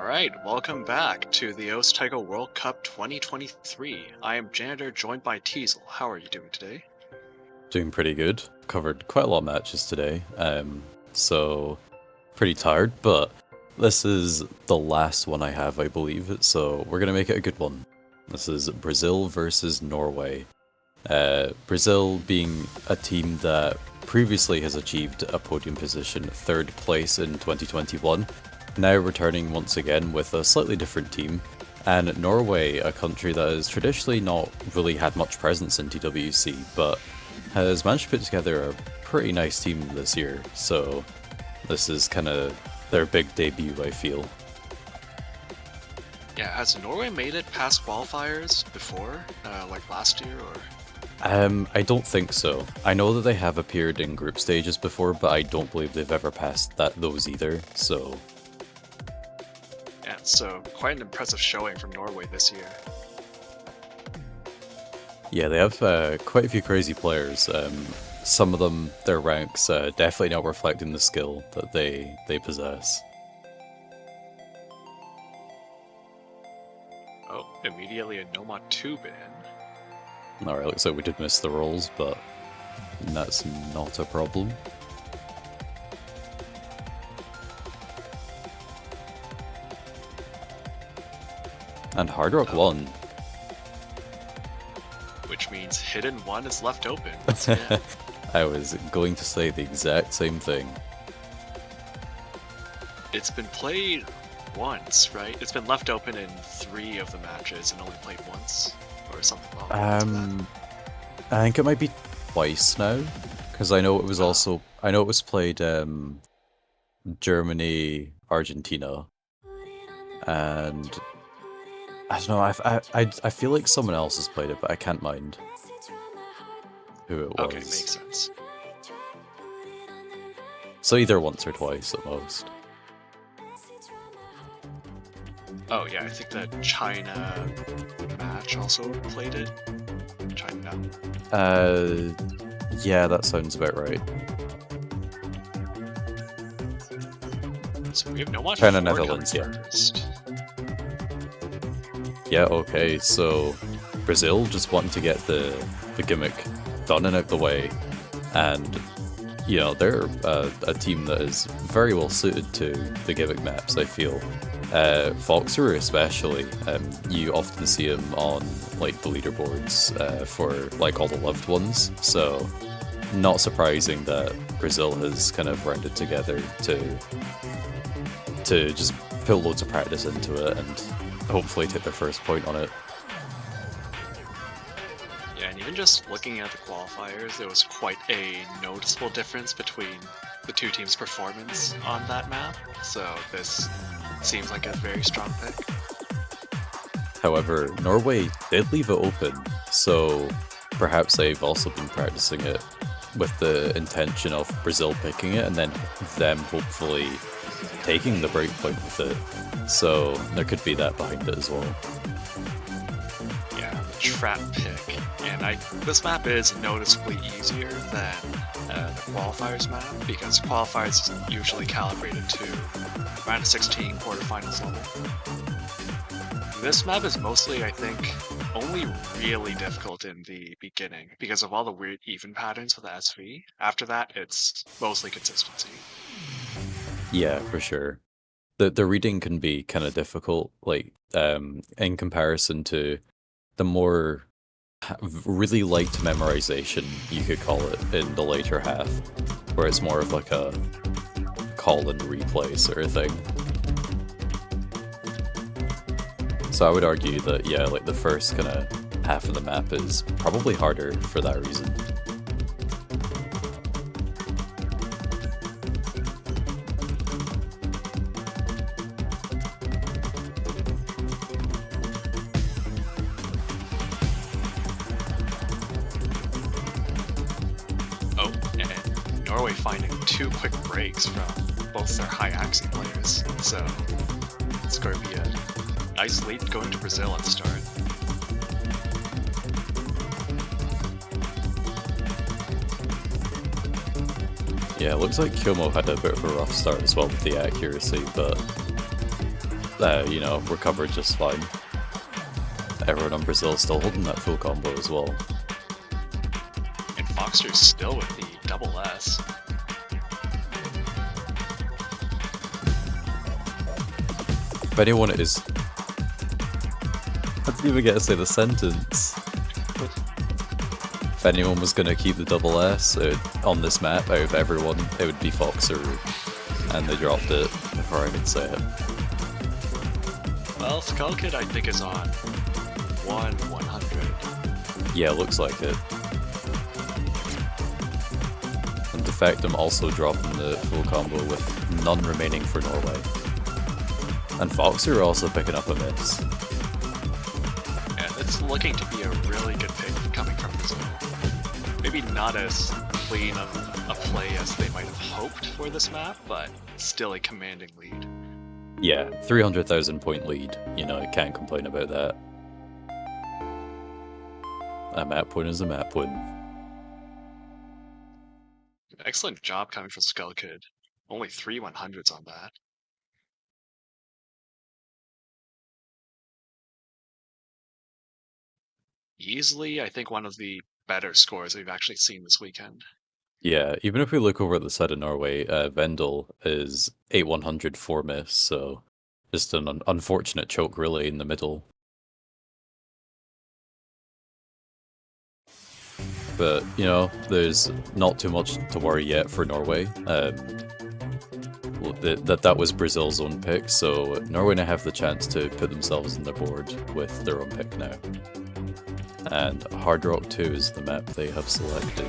Alright, welcome back to the Taiko World Cup 2023. I am Janitor, joined by Teasel. How are you doing today? Doing pretty good. Covered quite a lot of matches today, so pretty tired, but this is the last one I have, I believe, so we're going to make it a good one. This is Brazil versus Norway. Brazil being a team that previously has achieved a podium position, 3rd place in 2021, now returning once again with a slightly different team, and Norway, a country that has traditionally not really had much presence in TWC, but has managed to put together a pretty nice team this year, so this is kind of their big debut, I feel. Yeah, has Norway made it past qualifiers before, like last year, or...? I don't think so. I know that they have appeared in group stages before, but I don't believe they've ever passed those either, so... Yeah, so quite an impressive showing from Norway this year. Yeah, they have quite a few crazy players. Some of them, their ranks, definitely not reflecting the skill that they possess. Oh, immediately a Nomad 2 ban. Alright, looks like we did miss the rolls, but that's not a problem. And Hard Rock won. Which means Hidden 1 is left open. I was going to say the exact same thing. It's been played once, right? It's been left open in 3 of the matches and only played once, or something along that. I think it might be twice now, because I know it was I know it was played Germany, Argentina, and I don't know. I feel like someone else has played it, but I can't mind who it was. Okay, makes sense. So either once or twice at most. Oh yeah, I think that China match also played it. China. Yeah, that sounds about right. So we have no watch. China, Netherlands, yeah. First. Yeah, okay, so Brazil just wanting to get the gimmick done and out the way, and you know, they're a team that is very well suited to the gimmick maps, I feel. Foxer especially, you often see him on like the leaderboards for like all the loved ones, so not surprising that Brazil has kind of rounded together to just put loads of practice into it and hopefully take their first point on it. Yeah, and even just looking at the qualifiers, there was quite a noticeable difference between the two teams' performance on that map, so this seems like a very strong pick. However, Norway did leave it open, so perhaps they've also been practicing it with the intention of Brazil picking it and then them hopefully taking the breakpoint with it. So there could be that behind it as well. Yeah, trap pick. And this map is noticeably easier than the qualifiers map, because qualifiers is usually calibrated to round of 16 quarterfinals level. This map is mostly, I think, only really difficult in the beginning because of all the weird even patterns for the SV. After that, it's mostly consistency. Yeah, for sure. The reading can be kind of difficult, like in comparison to the more really light memorization, you could call it, in the later half, where it's more of like a call and replay sort of thing. So I would argue that, yeah, like the first kind of half of the map is probably harder for that reason. Oh, and Norway finding 2 quick breaks from both their high axing players, so it's going to be a nice lead going to Brazil at the start. Yeah, it looks like Kyomo had a bit of a rough start as well with the accuracy, but you know, recovered just fine. Everyone on Brazil is still holding that full combo as well. And Foxter's still with the double S. If anyone is... I didn't even get to say the sentence. If anyone was going to keep the double S on this map out of everyone, it would be Foxer. And they dropped it before I could say it. Well, Skull Kid I think is on 100. Yeah, looks like it. And Defectum also dropping the full combo with none remaining for Norway. And Foxer also picking up a miss. Yeah, it's looking to be a really good pick coming from Brazil. Maybe not as clean of a play as they might have hoped for this map, but still a commanding lead. Yeah, 300,000 point lead. You know, I can't complain about that. A map win is a map win. Excellent job coming from Skull Kid. Only 3 100s on that. Easily, I think one of the better scores we've actually seen this weekend. Yeah, even if we look over at the side of Norway, Vendel is 8-100 4 miss, so just an unfortunate choke really in the middle. But, you know, there's not too much to worry yet for Norway. That was Brazil's own pick, so Norway now have the chance to put themselves on the board with their own pick now. And Hard Rock 2 is the map they have selected.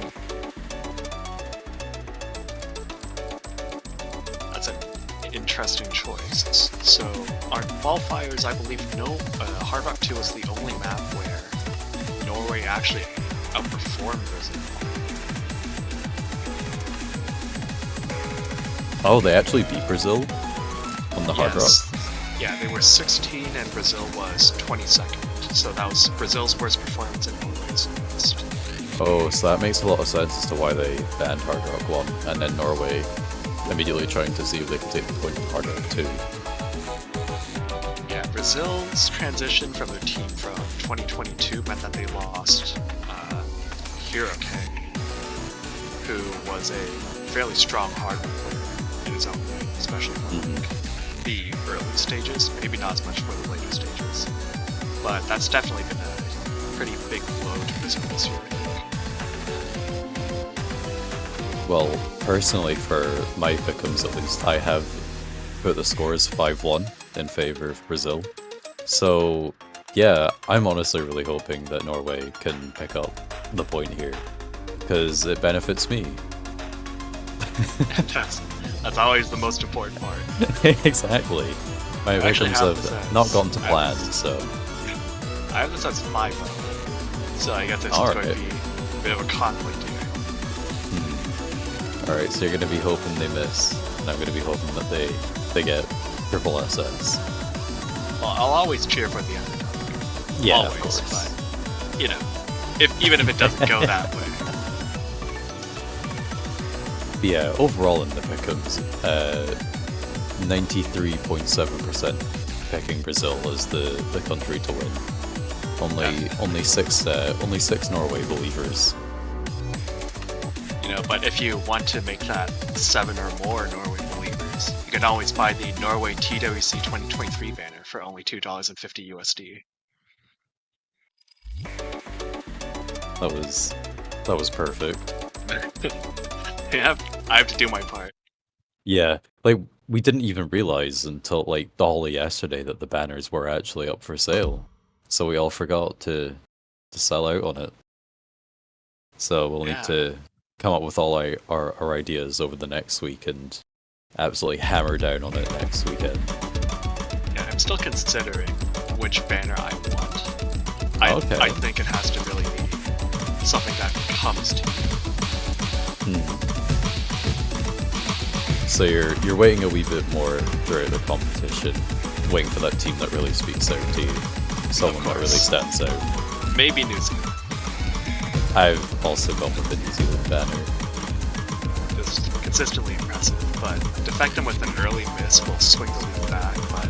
That's an interesting choice. So, our qualifiers, I believe, Hard Rock 2 is the only map where Norway actually outperformed Brazil. Oh, they actually beat Brazil on the Hard Rock? Yeah, they were 16 and Brazil was 22nd. So that was Brazil's worst performance in Norway's list. Oh, so that makes a lot of sense as to why they banned Hard Rock 1, and then Norway immediately trying to see if they could take the point from Hard Rock 2. Yeah, Brazil's transition from their team from 2022 meant that they lost Hiroke, who was a fairly strong hard rock player in his own way, especially for the early stages, maybe not as much for the later stages. But that's definitely been a pretty big blow to Brazil this year, I think. Well, personally, for my pick'ems at least, I have put the scores 5-1 in favor of Brazil. So, yeah, I'm honestly really hoping that Norway can pick up the point here, because it benefits me. That's always the most important part. Exactly. My pick'ems have not gone to plan, so... I have this as 5-0, so I guess it's going to be a bit of a conflict here. Alright, so you're going to be hoping they miss, and I'm going to be hoping that they get triple SS. Well, I'll always cheer for the underdog. Yeah, always, of course. But, you know, even if it doesn't go that way. Yeah, overall in the pick'ems, 93.7% picking Brazil as the country to win. Only six Norway believers. You know, but if you want to make that 7 or more Norway believers, you can always buy the Norway TWC 2023 banner for only $2.50 USD. That was perfect. Yeah, I have to do my part. Yeah, like we didn't even realize until like Dolly yesterday that the banners were actually up for sale. So we all forgot to sell out on it. So we'll need to come up with all our ideas over the next week and absolutely hammer down on it next weekend. Yeah, I'm still considering which banner I want. I think it has to really be something that comes to you. So you're waiting a wee bit more throughout the competition, waiting for that team that really speaks out to you. Someone that really stands out. Maybe New Zealand. I've also gone with the New Zealand banner. Just consistently impressive, but Defectum with an early miss will swing the lead back, but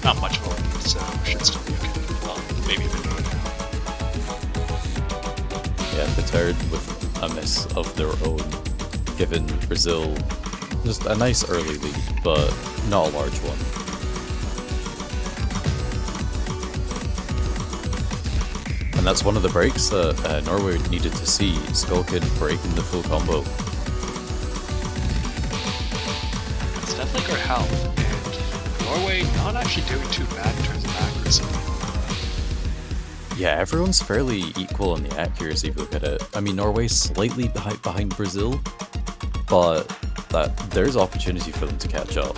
not much of a lead, so should still be okay. Well, maybe a bit more now. Yeah, Petard with a miss of their own, giving Brazil just a nice early lead, but not a large one. And that's one of the breaks that Norway needed to see, Skulkin breaking the full combo. It's definitely going to help, and Norway not actually doing too bad in terms of accuracy. Yeah, everyone's fairly equal in the accuracy if you look at it. I mean, Norway's slightly behind Brazil, but there's opportunity for them to catch up.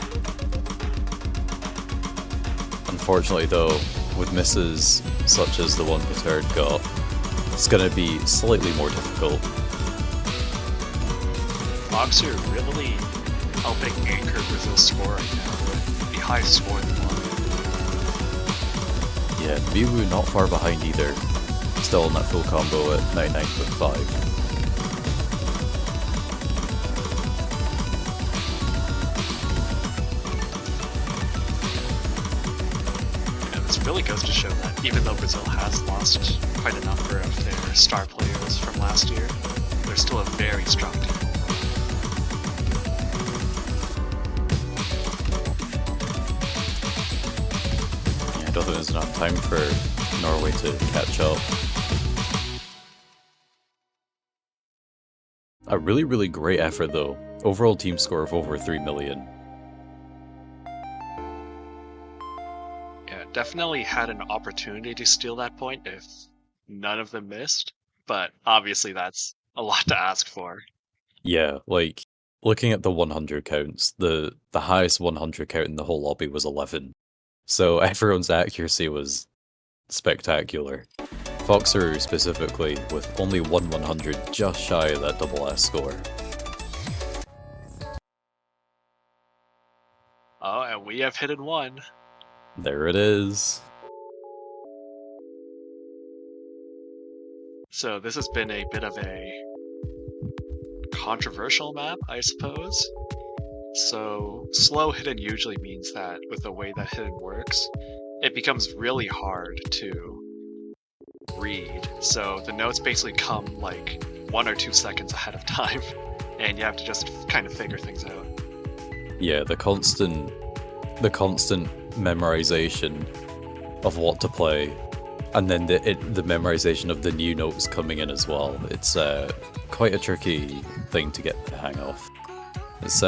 Unfortunately though, with misses such as the one Petard got, it's going to be slightly more difficult. Fox are really helping anchor Brazil's score right now with the highest score in the world. Yeah, vv not far behind either, still on that full combo at 99.5. Really goes to show that even though Brazil has lost quite a number of their star players from last year, they're still a very strong team. Yeah, I don't think there's enough time for Norway to catch up. A really, really great effort though. Overall team score of over 3 million. Definitely had an opportunity to steal that point if none of them missed, but obviously that's a lot to ask for. Yeah, like, looking at the 100 counts, the highest 100 count in the whole lobby was 11. So everyone's accuracy was spectacular. Foxer specifically, with only 100 just shy of that double S score. Oh, and we have hidden one. There it is. So this has been a bit of a controversial map, I suppose. So slow hidden usually means that with the way that hidden works, it becomes really hard to read. So the notes basically come like 1 or 2 seconds ahead of time, and you have to just kind of figure things out. Yeah, the constant memorization of what to play, and then the memorization of the new notes coming in as well. It's quite a tricky thing to get the hang of. It's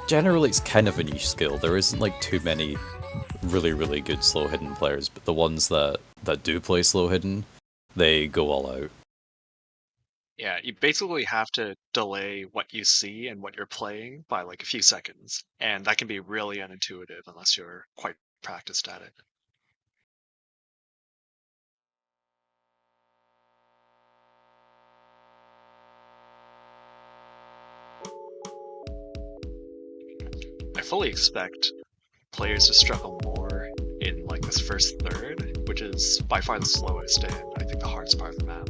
generally it's kind of a niche skill. There isn't like too many really, really good slow hidden players, but the ones that do play slow hidden, they go all out. Yeah, you basically have to delay what you see and what you're playing by like a few seconds, and that can be really unintuitive unless you're quite practiced at it. I fully expect players to struggle more in like this first third, which is by far the slowest and I think the hardest part of the map.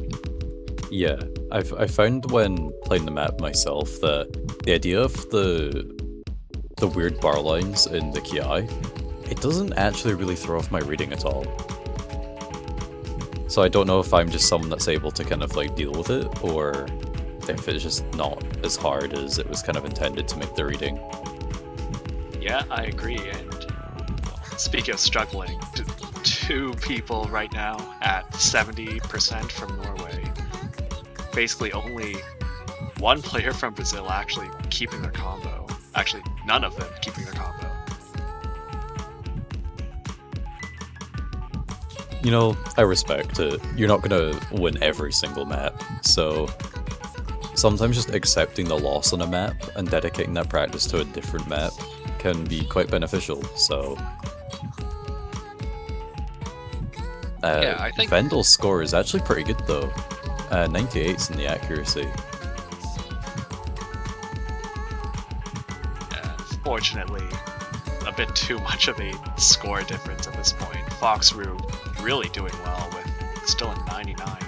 Yeah, I found when playing the map myself that the idea of the weird bar lines in the Ki, it doesn't actually really throw off my reading at all. So I don't know if I'm just someone that's able to kind of like deal with it, or if it's just not as hard as it was kind of intended to make the reading. Yeah, I agree, and speaking of struggling, 2 people right now at 70% from Norway. Basically only 1 player from Brazil actually keeping their combo. Actually, none of them keeping their combo. You know, I respect it. You're not gonna win every single map, so sometimes just accepting the loss on a map and dedicating that practice to a different map can be quite beneficial, so... Yeah, I think... Vendel's score is actually pretty good though. 98's in the accuracy. Fortunately, a bit too much of a score difference at this point. Foxrue really doing well with still a 99.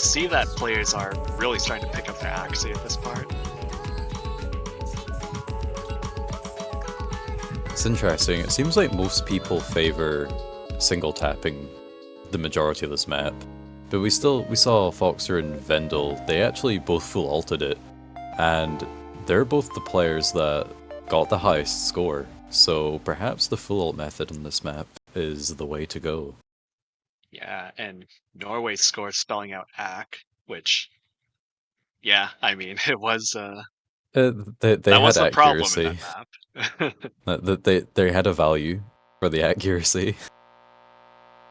see that players are really starting to pick up their accuracy at this part. It's interesting. It seems like most people favor single tapping the majority of this map, but we saw Foxer and Vendel. They actually both full ulted it, and they're both the players that got the highest score. So perhaps the full ult method on this map is the way to go. Yeah, and Norway scored spelling out "ack," which, yeah, I mean, it was They that had was the problem in accuracy. that map. They had a value for the accuracy.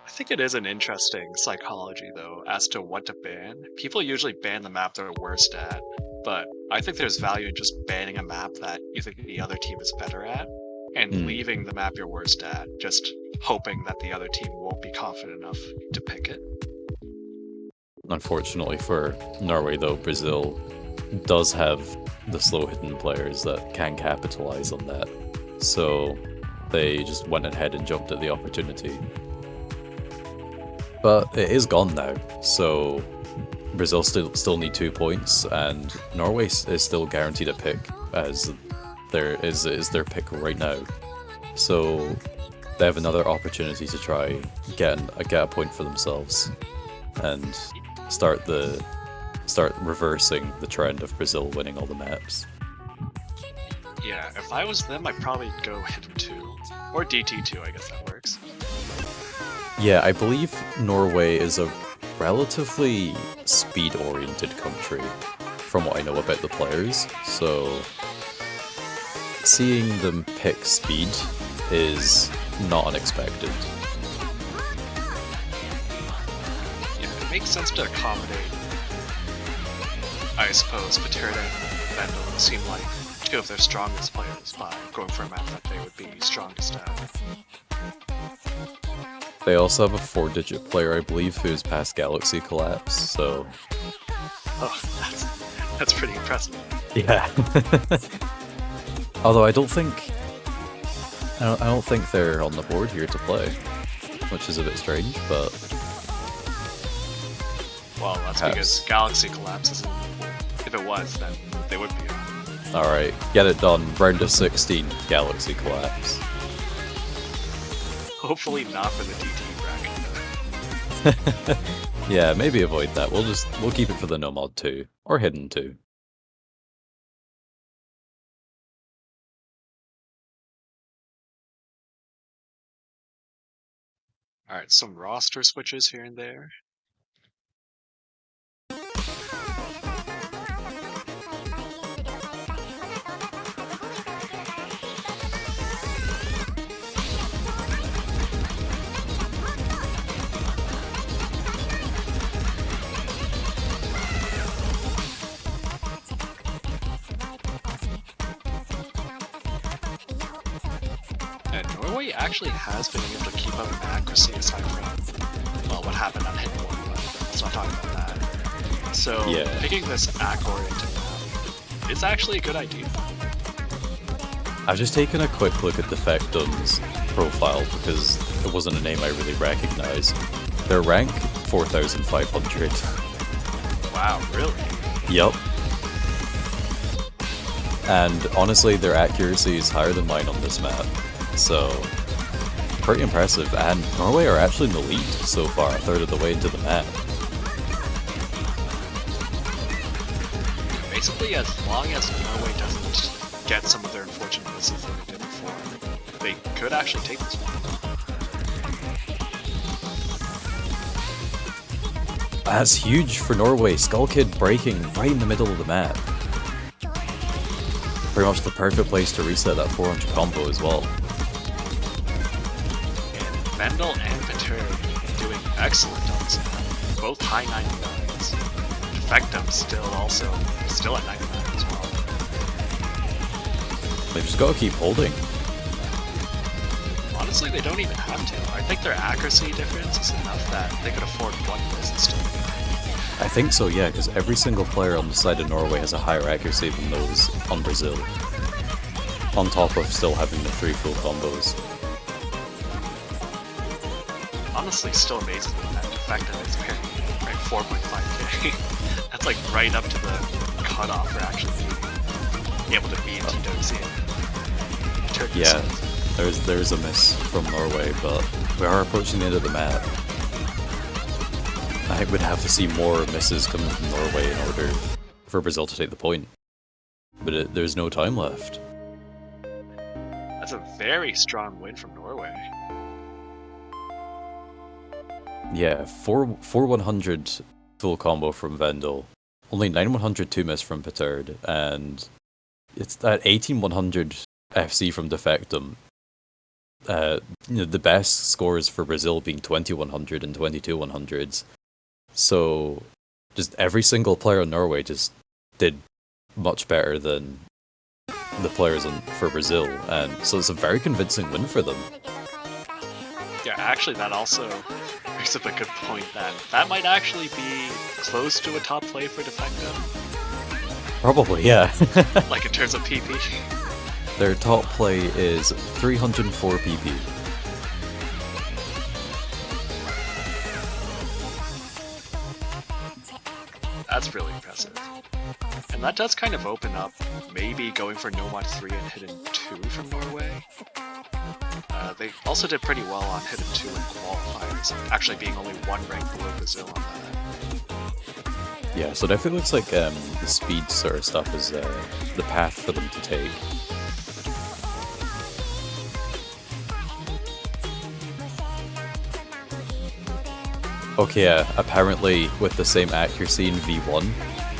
I think it is an interesting psychology, though, as to what to ban. People usually ban the map they're worst at, but I think there's value in just banning a map that you think the other team is better at, and leaving the map you're worst at, just hoping that the other team won't be confident enough to pick it. Unfortunately for Norway, though, Brazil does have the slow hidden players that can capitalize on that. So they just went ahead and jumped at the opportunity. But it is gone now, so Brazil still need 2 points, and Norway is still guaranteed a pick, as there is their pick right now. So they have another opportunity to try get a point for themselves, and start reversing the trend of Brazil winning all the maps. Yeah, if I was them, I'd probably go Hidden 2. Or DT2, I guess that works. Yeah, I believe Norway is a relatively speed-oriented country, from what I know about the players, so seeing them pick speed is not unexpected. Yeah, it makes sense to accommodate, I suppose, Paterda and Vendel seem like two of their strongest players by going for a map that they would be strongest at. They also have a 4-digit player, I believe, who's past Galaxy Collapse, so... Oh, that's pretty impressive. Yeah. Although I don't think they're on the board here to play, which is a bit strange, but... Well, that's because Galaxy Collapse isn't... If it was, then they would be. Alright, get it done. Round of 16, Galaxy Collapse. Hopefully not for the DT bracket. Yeah, maybe avoid that. We'll keep it for the No Mod 2 or Hidden 2. Alright, some roster switches here and there. And Norway actually has been able to keep up accuracy aside from, well, what happened on hit 1, but let's not talk about that. So, Yeah. picking this ACK-oriented map is actually a good idea. I've just taken a quick look at Defectum's profile because it wasn't a name I really recognized. Their rank, 4,500. Wow, really? Yup. And honestly, their accuracy is higher than mine on this map. So, pretty impressive. And Norway are actually in the lead so far, a third of the way into the map. Basically, as long as Norway doesn't get some of their unfortunate misses that they did before, they could actually take this one. That's huge for Norway. Skull Kid breaking right in the middle of the map. Pretty much the perfect place to reset that 400 combo as well. And Vendel and Pater doing excellent on this map. Both high 99s. Defectum still at 99 as well. They've just got to keep holding. Honestly, they don't even have to. I think their accuracy difference is enough that they could afford one miss instead. I think so, yeah, because every single player on the side of Norway has a higher accuracy than those on Brazil. On top of still having the 3 full combos. Honestly, still amazing that Defectum is pairing right 4.5k. That's like right up to the cutoff for actually being able to beat TWC. Turkey Yeah, there's a miss from Norway, but we are approaching the end of the map. I think we'd have to see more misses coming from Norway in order for Brazil to take the point. But there's no time left. That's a very strong win from Norway. Yeah, 4-100 full combo from Vendel. Only 9-100 miss from Petard, and it's that 18-100 FC from Defectum. The best scores for Brazil being 20-100 and 22-100s. So, just every single player in Norway just did much better than the players for Brazil, and so it's a very convincing win for them. Yeah, actually, that also brings up a good point that might actually be close to a top play for Defectum. Probably, yeah. Like in terms of PP. Their top play is 304 PP. That's really impressive. And that does kind of open up maybe going for Nomad 3 and Hidden 2 from Norway. They also did pretty well on Hidden 2 in qualifiers, actually being only one rank below Brazil on that. Yeah, so it definitely looks like the speed sort of stuff is the path for them to take. Okay, yeah, apparently with the same accuracy in V1,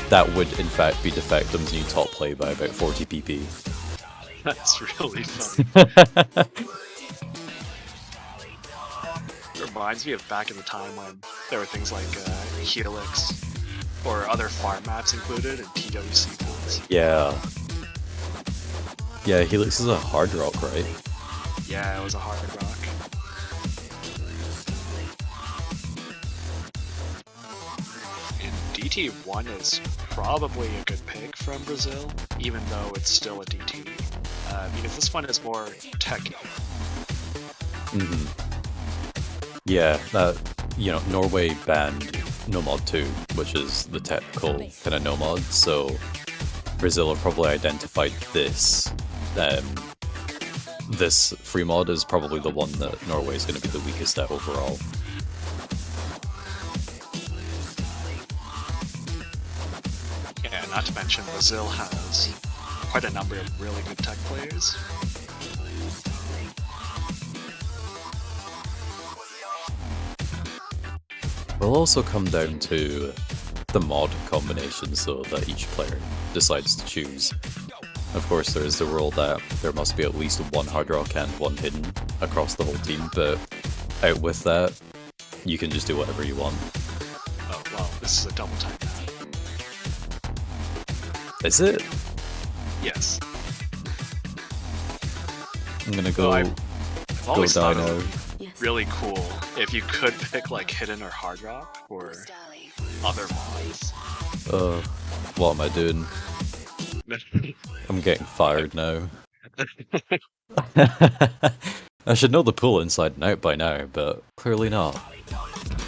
that would in fact be Defectum's new top play by about 40 PP. That's really funny. It reminds me of back in the time when there were things like Helix or other farm maps included in TWC pools. Yeah. Yeah, Helix is a hard rock, right? Yeah, it was a hard rock. DT1 is probably a good pick from Brazil, even though it's still a DT, because this one is more techy. Mm-hmm. Yeah, Norway banned Nomad 2, which is the technical kind of Nomad, so Brazil have probably identified this. This free mod is probably the one that Norway is going to be the weakest at overall. Not to mention, Brazil has quite a number of really good tech players. Will also come down to the mod combinations, though, that each player decides to choose. Of course, there is the rule that there must be at least one hard rock and one hidden across the whole team, but out with that, you can just do whatever you want. Oh, well, this is a double time now. Is it? Yes. I'm gonna go. I've always thought Dino. it would be really cool if you could pick like hidden or hard rock or other mods. What am I doing? I'm getting fired now. I should know the pool inside and out by now, but clearly not.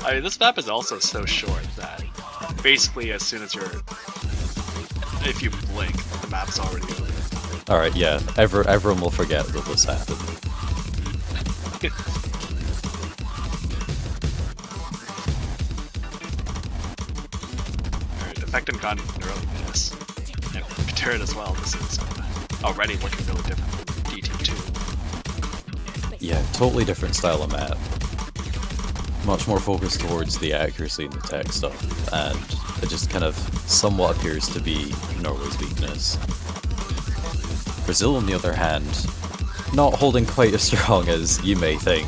I mean, this map is also so short that basically as soon as if you blink, the map's already over. Alright, yeah, everyone will forget that this happened. Alright, Defectum got an early miss. And Turret as well, this is already looking really different from DT2. Yeah, totally different style of map. Much more focused towards the accuracy and the tech stuff, and it just kind of somewhat appears to be Norway's weakness. Brazil, on the other hand, not holding quite as strong as you may think.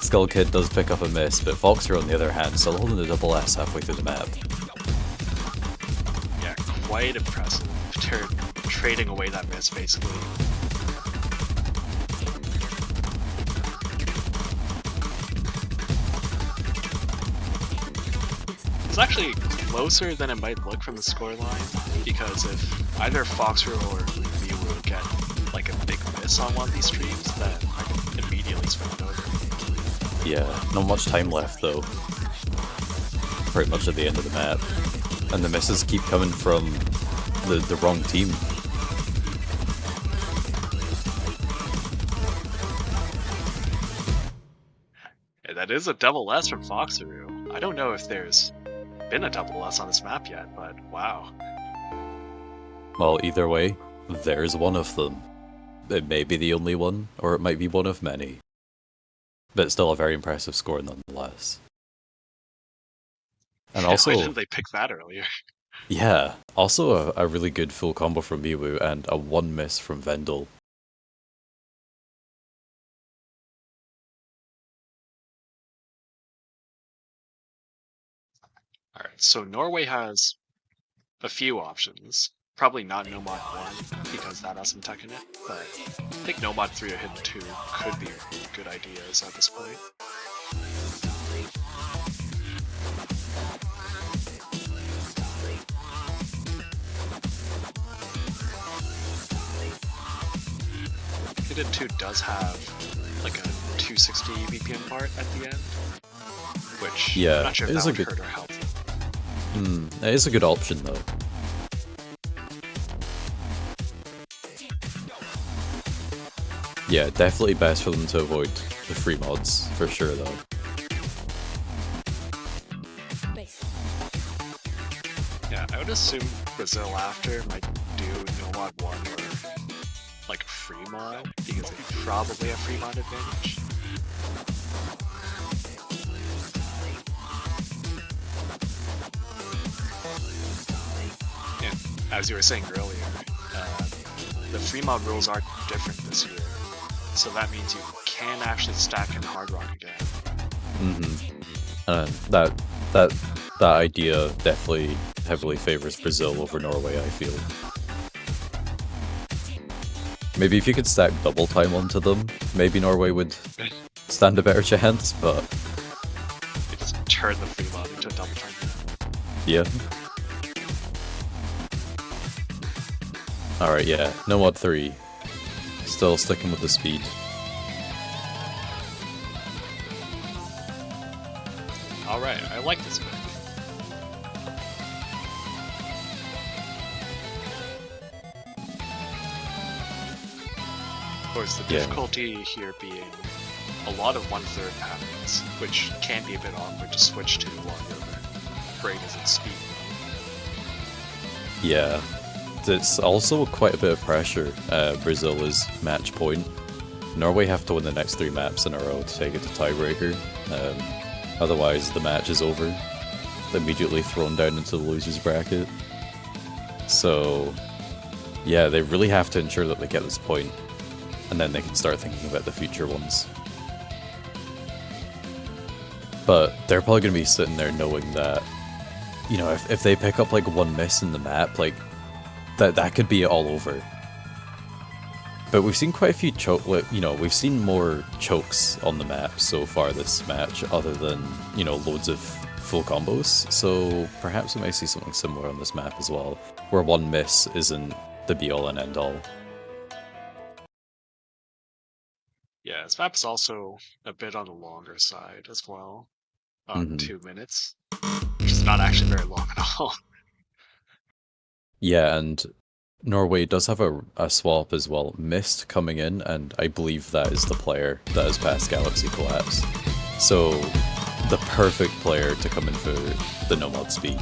Skull Kid does pick up a miss, but Foxer, on the other hand, still holding the double S halfway through the map. Yeah, quite impressive. Trading away that miss, basically. It's actually closer than it might look from the scoreline, because if either Foxer or Miwu get like a big miss on one of these streams, then I can immediately swing it over. Yeah, not much time left though. Pretty much at the end of the map. And the misses keep coming from the wrong team. Yeah, that is a double S from Foxaroo. I don't know if there's been a double S on this map yet, but wow. Well, either way, there's one of them. It may be the only one, or it might be one of many. But still a very impressive score nonetheless. And Why also, didn't they pick that earlier? yeah, also a really good full combo from Miwu and a 1 miss from Vendel. Alright, so Norway has a few options. Probably not Nomad 1, because that has some tech in it, but I think Nomad 3 or Hidden 2 could be really good ideas at this point. Hidden 2 does have like a 260 VPN part at the end, which Yeah, I'm not sure if it is that a would good- hurt or help. It is a good option though. Yeah, definitely best for them to avoid the free mods, for sure though. Yeah, I would assume Brazil after might do Nomad 1 or like a free mod, because they probably have free mod advantage. And as you were saying earlier, the free mod rules are different this year, so that means you can actually stack in Hard Rock again. That idea definitely heavily favors Brazil over Norway, I feel. Maybe if you could stack double time onto them, maybe Norway would stand a better chance, but You just turn the free mod into a double turn. yeah. Alright, yeah, no mod 3. Still sticking with the speed. Alright, I like this pick. Of course, the Yeah. difficulty here being a lot of 1/3 patterns, which can be a bit awkward to switch to while your brain is at speed. Yeah. It's also quite a bit of pressure. Brazil is match point. Norway have to win the next 3 maps in a row to take it to tiebreaker. Otherwise, the match is over. Immediately thrown down into the losers bracket. So, yeah, they really have to ensure that they get this point, and then they can start thinking about the future ones. But they're probably going to be sitting there knowing that, you know, if they pick up like 1 miss in the map, like, that could be all over. But we've seen quite a few we've seen more chokes on the map so far this match, other than, you know, loads of full combos. So perhaps we might see something similar on this map as well, where 1 miss isn't the be-all and end-all. Yeah, this map is also a bit on the longer side as well, on 2 minutes, which is not actually very long at all. Yeah, and Norway does have a swap as well. Mist coming in, and I believe that is the player that has passed Galaxy Collapse. So, the perfect player to come in for the no-mod speed.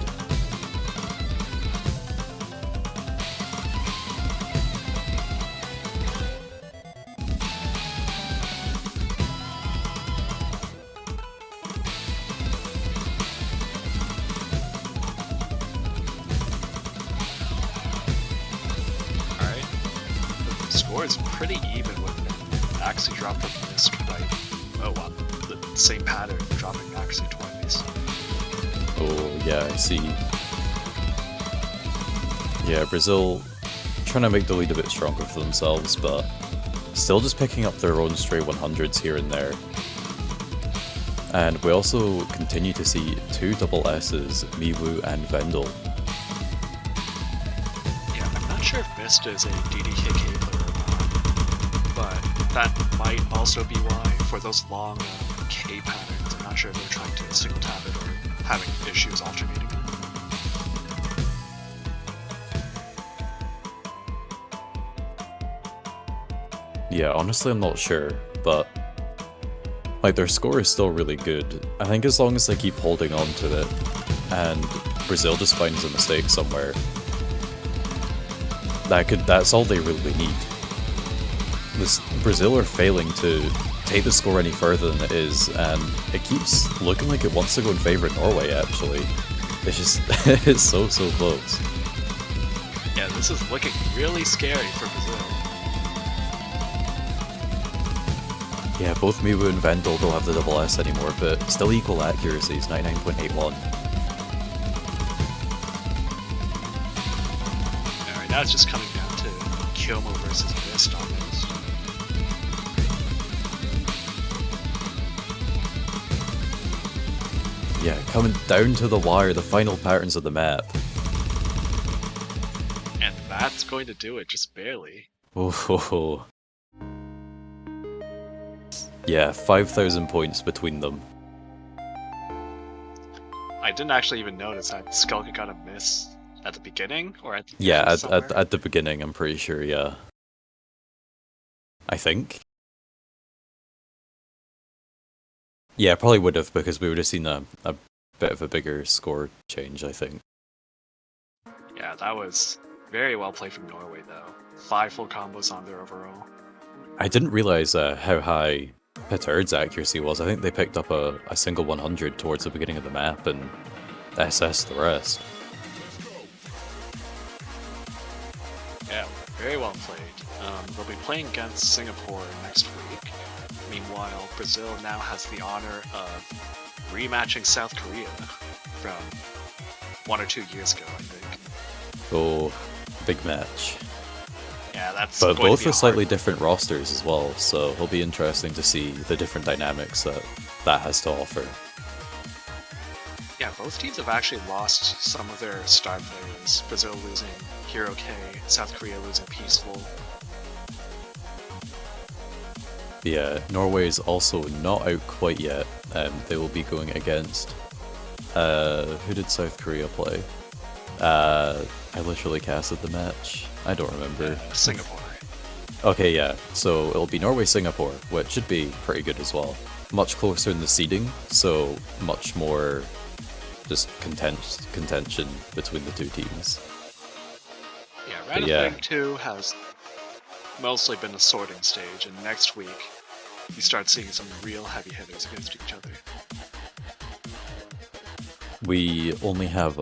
Alright, the score is pretty even with Axie dropped a missed by, oh wow, the same pattern, dropping Axie twice. Oh, yeah, I see. Yeah, Brazil trying to make the lead a bit stronger for themselves, but still just picking up their own stray 100s here and there. And we also continue to see 2 double S's, Miwu and Vendel. Yeah, I'm not sure if Mist is a DDKK player or not, but that might also be why, for those long K patterns. I'm not sure if they're trying to single tap it or having issues alternating it. Yeah, honestly, I'm not sure, but like their score is still really good. I think as long as they keep holding on to it, and Brazil just finds a mistake somewhere, that's all they really need. Brazil are failing to take the score any further than it is, and it keeps looking like it wants to go in favor of Norway, actually. It's just, it's so close. Yeah, this is looking really scary for Brazil. Yeah, both Miwu and Vendel don't have the double S anymore, but still equal accuracies, 99.81. Alright, now it's just coming down to Kyomo versus Mist almost. Yeah, coming down to the wire, the final patterns of the map. And that's going to do it, just barely. Oh. Yeah, 5,000 points between them. I didn't actually even notice that Skulka got a miss at the beginning, or at the Yeah, end somewhere. at the beginning, I'm pretty sure, yeah. I think. Yeah, probably would have, because we would have seen a bit of a bigger score change, I think. Yeah, that was very well played from Norway, though. 5 full combos on there overall. I didn't realize how high Petard's accuracy was. I think they picked up a single 100 towards the beginning of the map and SS the rest. Yeah, very well played. They'll be playing against Singapore next week. Meanwhile, Brazil now has the honor of rematching South Korea from 1 or 2 years ago, I think. Oh, big match. Yeah, that's But going both to be are slightly hard. different rosters as well, so it'll be interesting to see the different dynamics that has to offer. Yeah, both teams have actually lost some of their star players. Brazil losing Hero K, South Korea losing Peaceful. Yeah, Norway is also not out quite yet. They will be going against... who did South Korea play? I literally casted the match. I don't remember. Singapore. Okay, yeah. So it'll be Norway-Singapore, which should be pretty good as well. Much closer in the seeding, so much more just contention between the two teams. Yeah, round yeah. of 32 has mostly been a sorting stage, and next week you start seeing some real heavy hitters against each other. We only have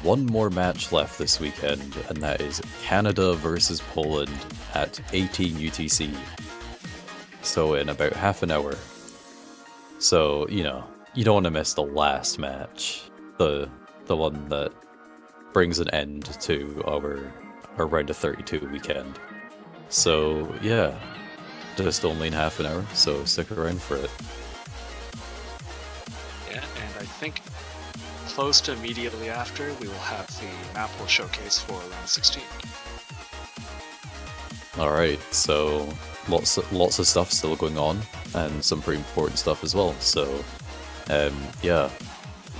one more match left this weekend, and that is Canada versus Poland at 18 UTC. So in about half an hour. So, you know, you don't want to miss the last match. The one that brings an end to our round of 32 weekend. So, yeah. Just only in half an hour, so stick around for it. Yeah, and I think close to immediately after, we will have the map pool showcase for round 16. Alright, so lots of stuff still going on, and some pretty important stuff as well. So, yeah,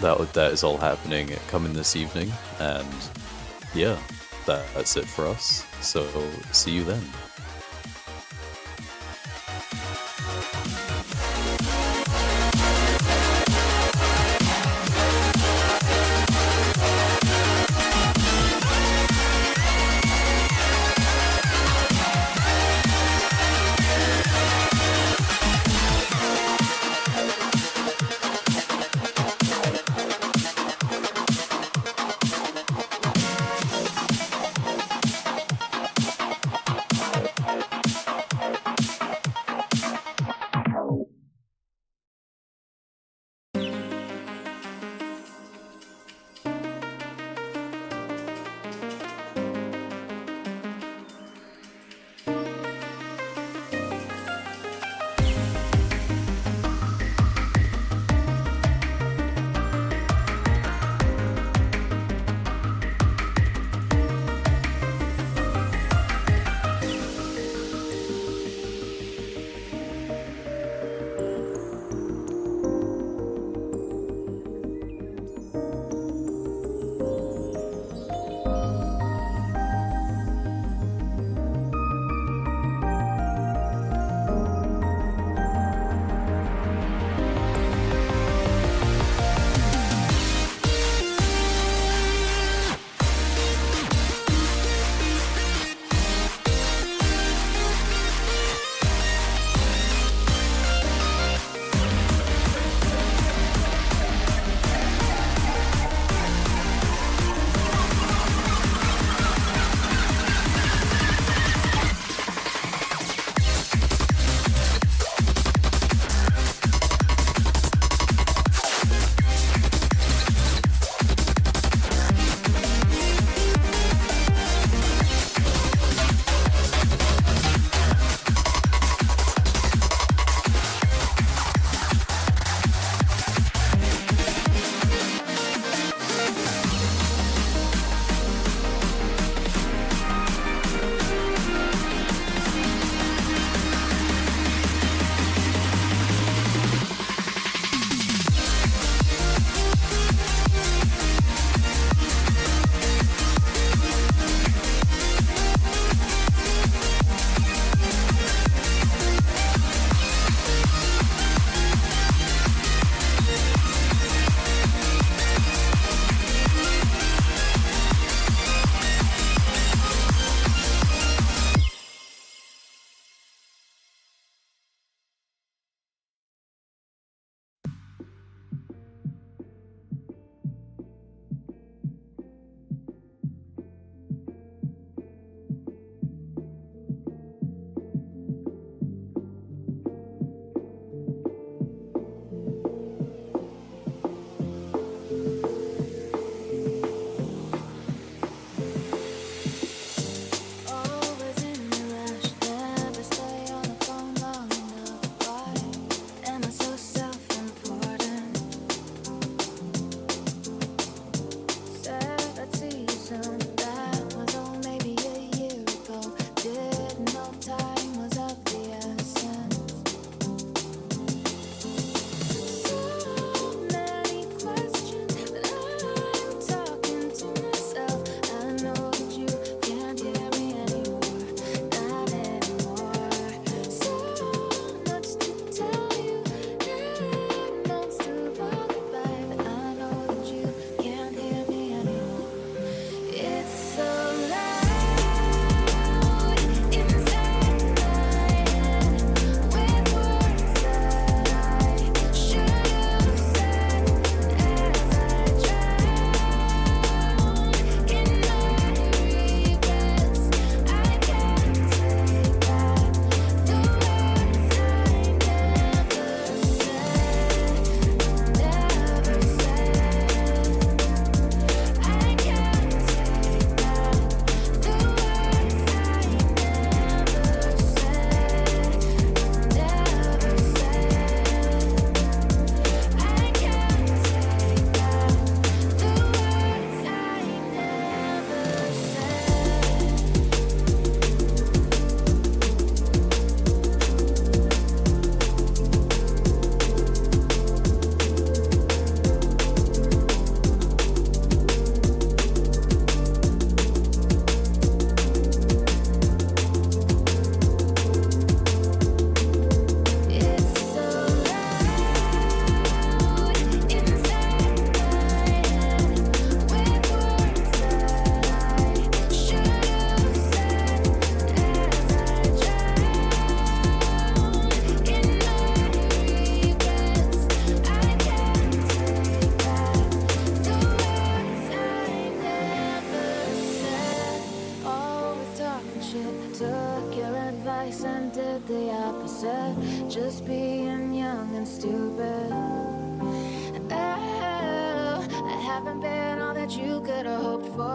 that is all happening coming this evening, and yeah, that's it for us. So, see you then.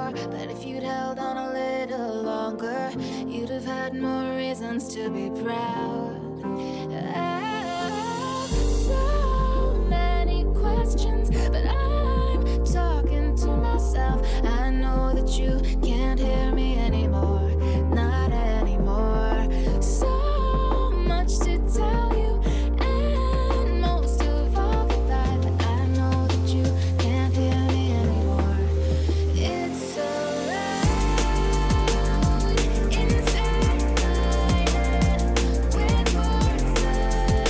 more. But if you'd held on a little longer, you'd have had more reasons to be proud. So many questions, but I'm talking to myself. I know that you can't hear me anymore, not anymore. So much to tell you, and most of all goodbye, but I know that you can't hear me anymore. It's so loud inside my head with words that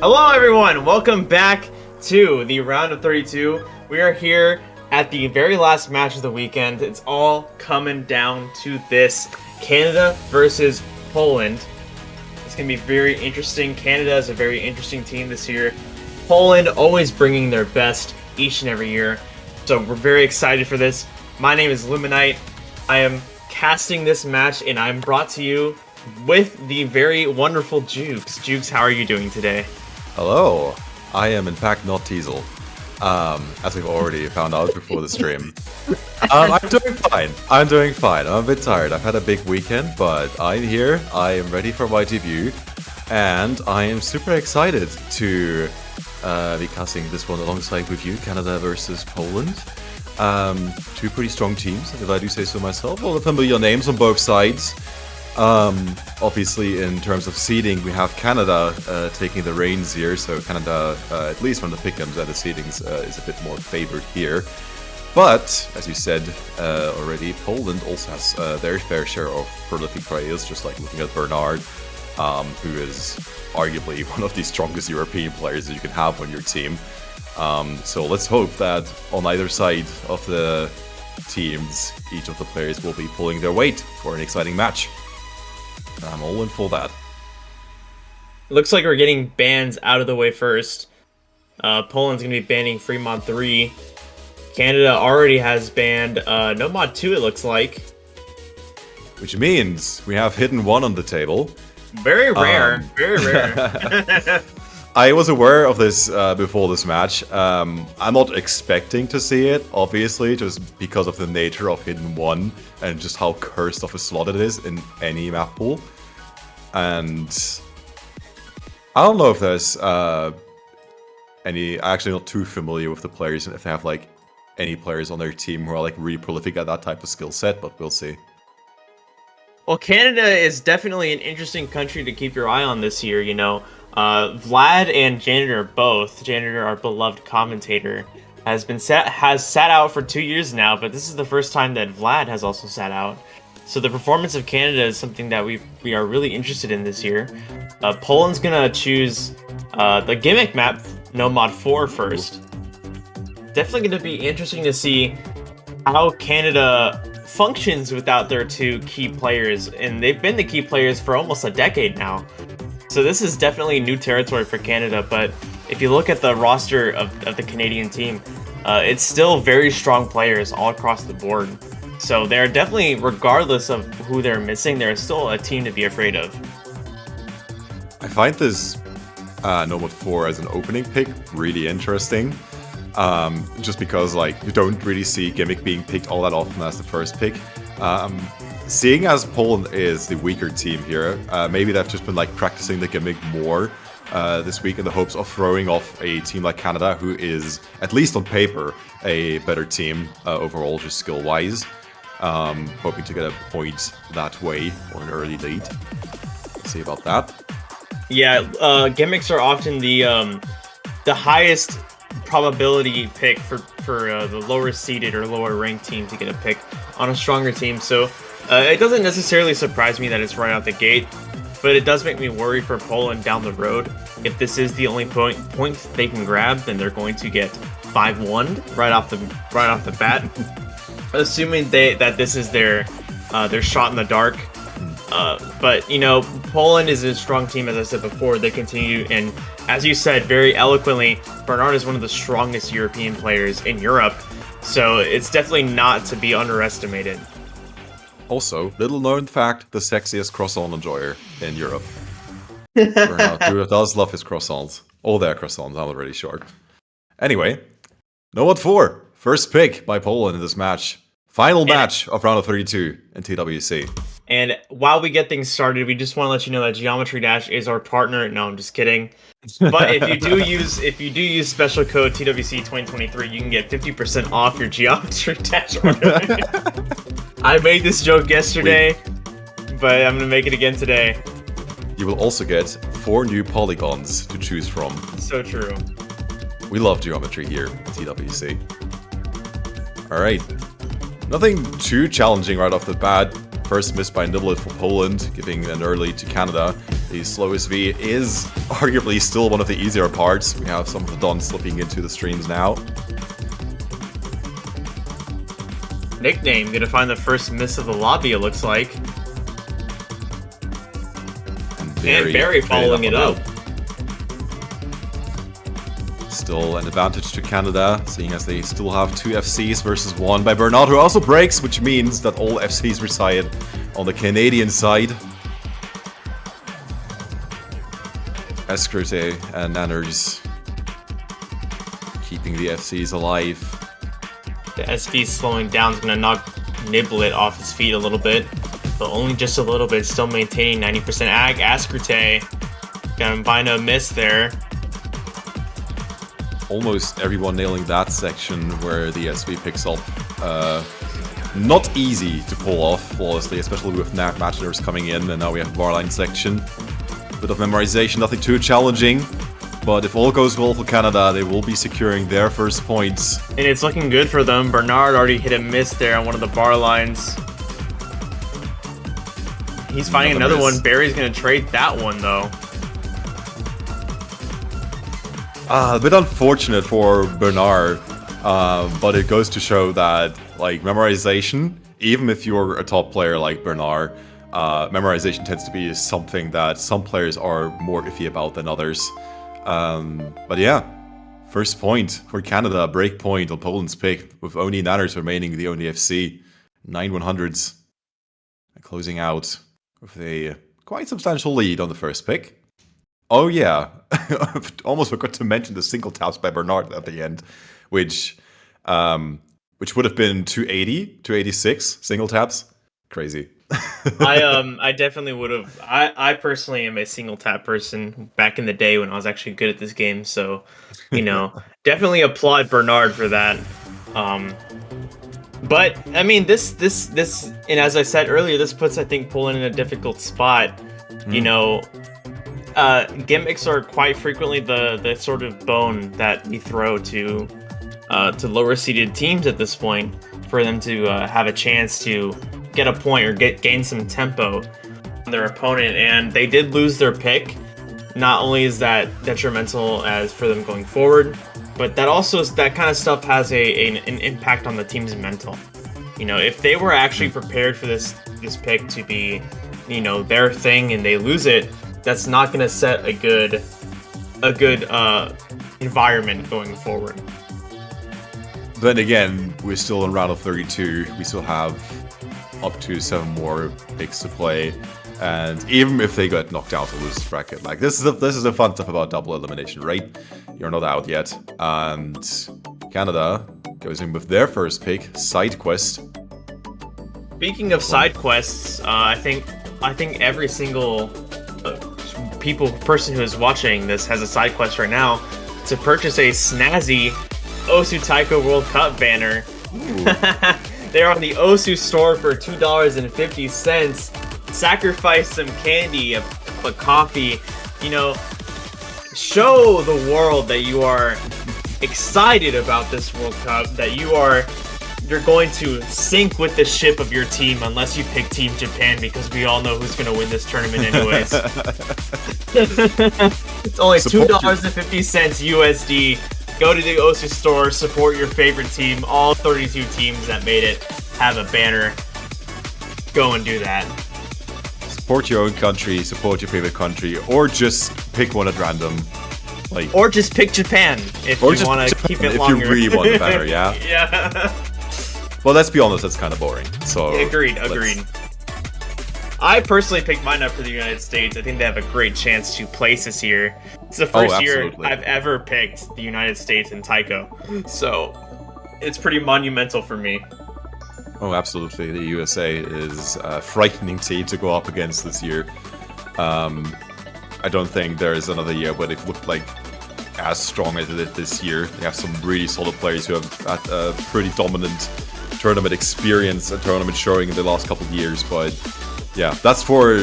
Hello everyone, welcome back to the round of 32. We are here at the very last match of the weekend. It's all coming down to this. Canada versus Poland. It's going to be very interesting. Canada is a very interesting team this year. Poland always bringing their best each and every year. So we're very excited for this. My name is Luminite. I am casting this match and I'm brought to you with the very wonderful Jukes. Jukes, how are you doing today? Hello. I am in fact not Teasel, as we've already found out before the stream. I'm doing fine. I'm doing fine. I'm a bit tired. I've had a big weekend, but I'm here. I am ready for my debut, and I am super excited to be casting this one alongside with you, Canada versus Poland. Two pretty strong teams, if I do say so myself. All the familiar names on both sides. Obviously, in terms of seeding, we have Canada taking the reins here, so Canada, at least from the pick'ems and the seedings, is a bit more favored here. But, as you said already, Poland also has their fair share of prolific players, just like looking at Bernard, who is arguably one of the strongest European players that you can have on your team. So let's hope that on either side of the teams, each of the players will be pulling their weight for an exciting match. I'm all in for that. Looks like we're getting bans out of the way first. Poland's going to be banning Free Mod 3. Canada already has banned No Mod 2, it looks like. Which means we have Hidden 1 on the table. Very rare. Very rare. I was aware of this before this match. I'm not expecting to see it, obviously, just because of the nature of Hidden 1 and just how cursed of a slot it is in any map pool. And I don't know if there's any... I'm actually not too familiar with the players, if they have like any players on their team who are like really prolific at that type of skill set, but we'll see. Well, Canada is definitely an interesting country to keep your eye on this year, you know. Vlad and Janitor both. Janitor, our beloved commentator, has sat out for 2 years now, but this is the first time that Vlad has also sat out. So the performance of Canada is something that we are really interested in this year. Poland's gonna choose the gimmick map, No Mod 4 first. Definitely gonna be interesting to see how Canada functions without their two key players, and they've been the key players for almost a decade now. So this is definitely new territory for Canada, but if you look at the roster of the Canadian team, it's still very strong players all across the board. So they're definitely, regardless of who they're missing, they're still a team to be afraid of. I find this No Mod 4 as an opening pick really interesting. Just because like you don't really see Gimmick being picked all that often as the first pick. Seeing as Poland is the weaker team here, maybe they've just been like practicing the Gimmick more this week in the hopes of throwing off a team like Canada, who is, at least on paper, a better team overall, just skill-wise. Hoping to get a point that way or an early lead. Let's see about that. Yeah, gimmicks are often the highest probability pick for the lower seeded or lower ranked team to get a pick on a stronger team. So it doesn't necessarily surprise me that it's right out the gate, but it does make me worry for Poland down the road. If this is the only point they can grab, then they're going to get 5-1 right off the bat. Assuming that this is their shot in the dark. But, you know, Poland is a strong team, as I said before. They continue, and as you said very eloquently, Bernard is one of the strongest European players in Europe. So it's definitely not to be underestimated. Also, little known fact, the sexiest croissant enjoyer in Europe. Bernard does love his croissants. All their croissants, I'm already sure. Anyway, No Mod 4. First pick by Poland in this match. Final match of round of 32 in TWC. And while we get things started, we just want to let you know that Geometry Dash is our partner. No, I'm just kidding. But if you do use special code TWC 2023, you can get 50% off your Geometry Dash order. I made this joke yesterday, but I'm gonna make it again today. You will also get 4 new polygons to choose from. So true. We love geometry here at TWC. Alright. Nothing too challenging right off the bat. First miss by Niblet for Poland, giving an early to Canada. The slowest V is arguably still one of the easier parts. We have some of the dons slipping into the streams now. Nickname, gonna find the first miss of the lobby, it looks like. And Barry following it up. Still an advantage to Canada, seeing as they still have 2 FCs versus 1 by Bernard, who also breaks, which means that all FCs reside on the Canadian side. Escrote and Nanners keeping the FCs alive. The SV slowing down is gonna knock Niblet off his feet a little bit, but only just a little bit, still maintaining 90% ag. Ascrute gonna find a miss there. Almost everyone nailing that section where the SV picks up. Not easy to pull off flawlessly, especially with matchers coming in, and now we have Barline section. Bit of memorization, nothing too challenging, but if all goes well for Canada, they will be securing their first points. And it's looking good for them. Bernard already hit a miss there on one of the bar lines. He's finding another one. Barry's gonna trade that one though. A bit unfortunate for Bernard, but it goes to show that, like, memorization, even if you're a top player like Bernard, memorization tends to be something that some players are more iffy about than others. But yeah, first point for Canada, break point on Poland's pick, with only Nanners remaining the only FC. 9-100s, closing out with a quite substantial lead on the first pick. Oh yeah, almost forgot to mention the single taps by Bernard at the end, which would have been 280, 286 single taps. Crazy. I definitely would have. I personally am a single tap person back in the day when I was actually good at this game, so definitely applaud Bernard for that. But I mean, this, and as I said earlier, this puts, I think, Poland in a difficult spot. Gimmicks are quite frequently the sort of bone that we throw to lower seeded teams at this point for them to have a chance to get a point or gain some tempo on their opponent. And they did lose their pick. Not only is that detrimental as for them going forward, but that kind of stuff has an impact on the team's mental. If they were actually prepared for this pick to be their thing and they lose it, that's not going to set a good environment going forward. Then again, we're still in round of 32. We still have up to 7 more picks to play, and even if they get knocked out to lose this bracket, like this is the fun stuff about double elimination, right? You're not out yet, and Canada goes in with their first pick, side quest. Speaking of side quests, I think every single person who is watching this has a side quest right now to purchase a snazzy Osu Taiko World Cup banner. They're on the Osu store for $2.50. Sacrifice some candy, a coffee, show the world that you are excited about this World Cup, that you're going to sink with the ship of your team unless you pick Team Japan, because we all know who's going to win this tournament anyways. It's only $2.50 USD. Go to the Osu store, support your favorite team. All 32 teams that made it have a banner. Go and do that. Support your own country, support your favorite country, or just pick one at random. Or just pick Japan if you want to keep it longer. If you really want the banner, yeah? Yeah. Well, let's be honest, that's kind of boring. So Agreed. I personally picked mine up for the United States. I think they have a great chance to place this year. It's the first year I've ever picked the United States in Taiko. So it's pretty monumental for me. Oh, absolutely. The USA is a frightening team to go up against this year. I don't think there is another year where they've looked like as strong as they did this year. They have some really solid players who have had a pretty dominant tournament experience and tournament showing in the last couple of years. But yeah, that's for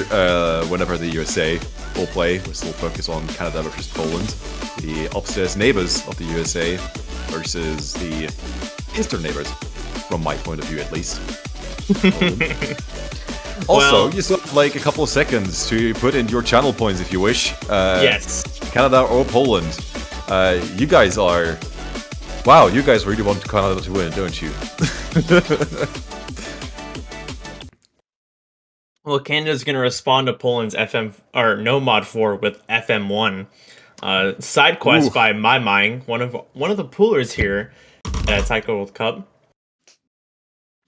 whenever the USA will play. We're still focused on Canada versus Poland, the upstairs neighbors of the USA versus the eastern neighbors, from my point of view at least. Also, you still have like a couple of seconds to put in your channel points if you wish. Yes. Canada or Poland. You guys are... Wow, you guys really want Canada to win, don't you? Well, Canada's going to respond to Poland's FM or no mod 4 with FM1. Side quest by My Mind, one of the poolers here at Taiko World Cup.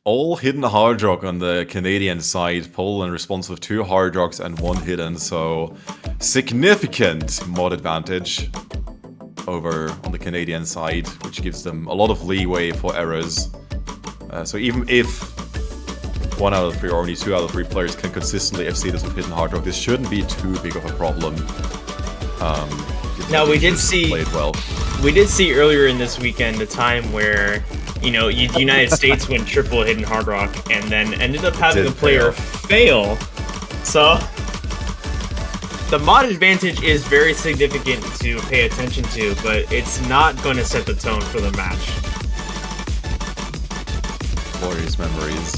All hidden hard rock on the Canadian side. Poland responsive with 2 hard rocks and 1 hidden, so significant mod advantage over on the Canadian side, which gives them a lot of leeway for errors. So even if 1 out of 3 or only 2 out of 3 players can consistently FC this with hidden hard rock, this shouldn't be too big of a problem. Now we did see played well. We did see earlier in this weekend a time where, you know, United States went triple hidden hard rock and then ended up having a player fail. So the mod advantage is very significant to pay attention to, but it's not going to set the tone for the match. Glorious memories.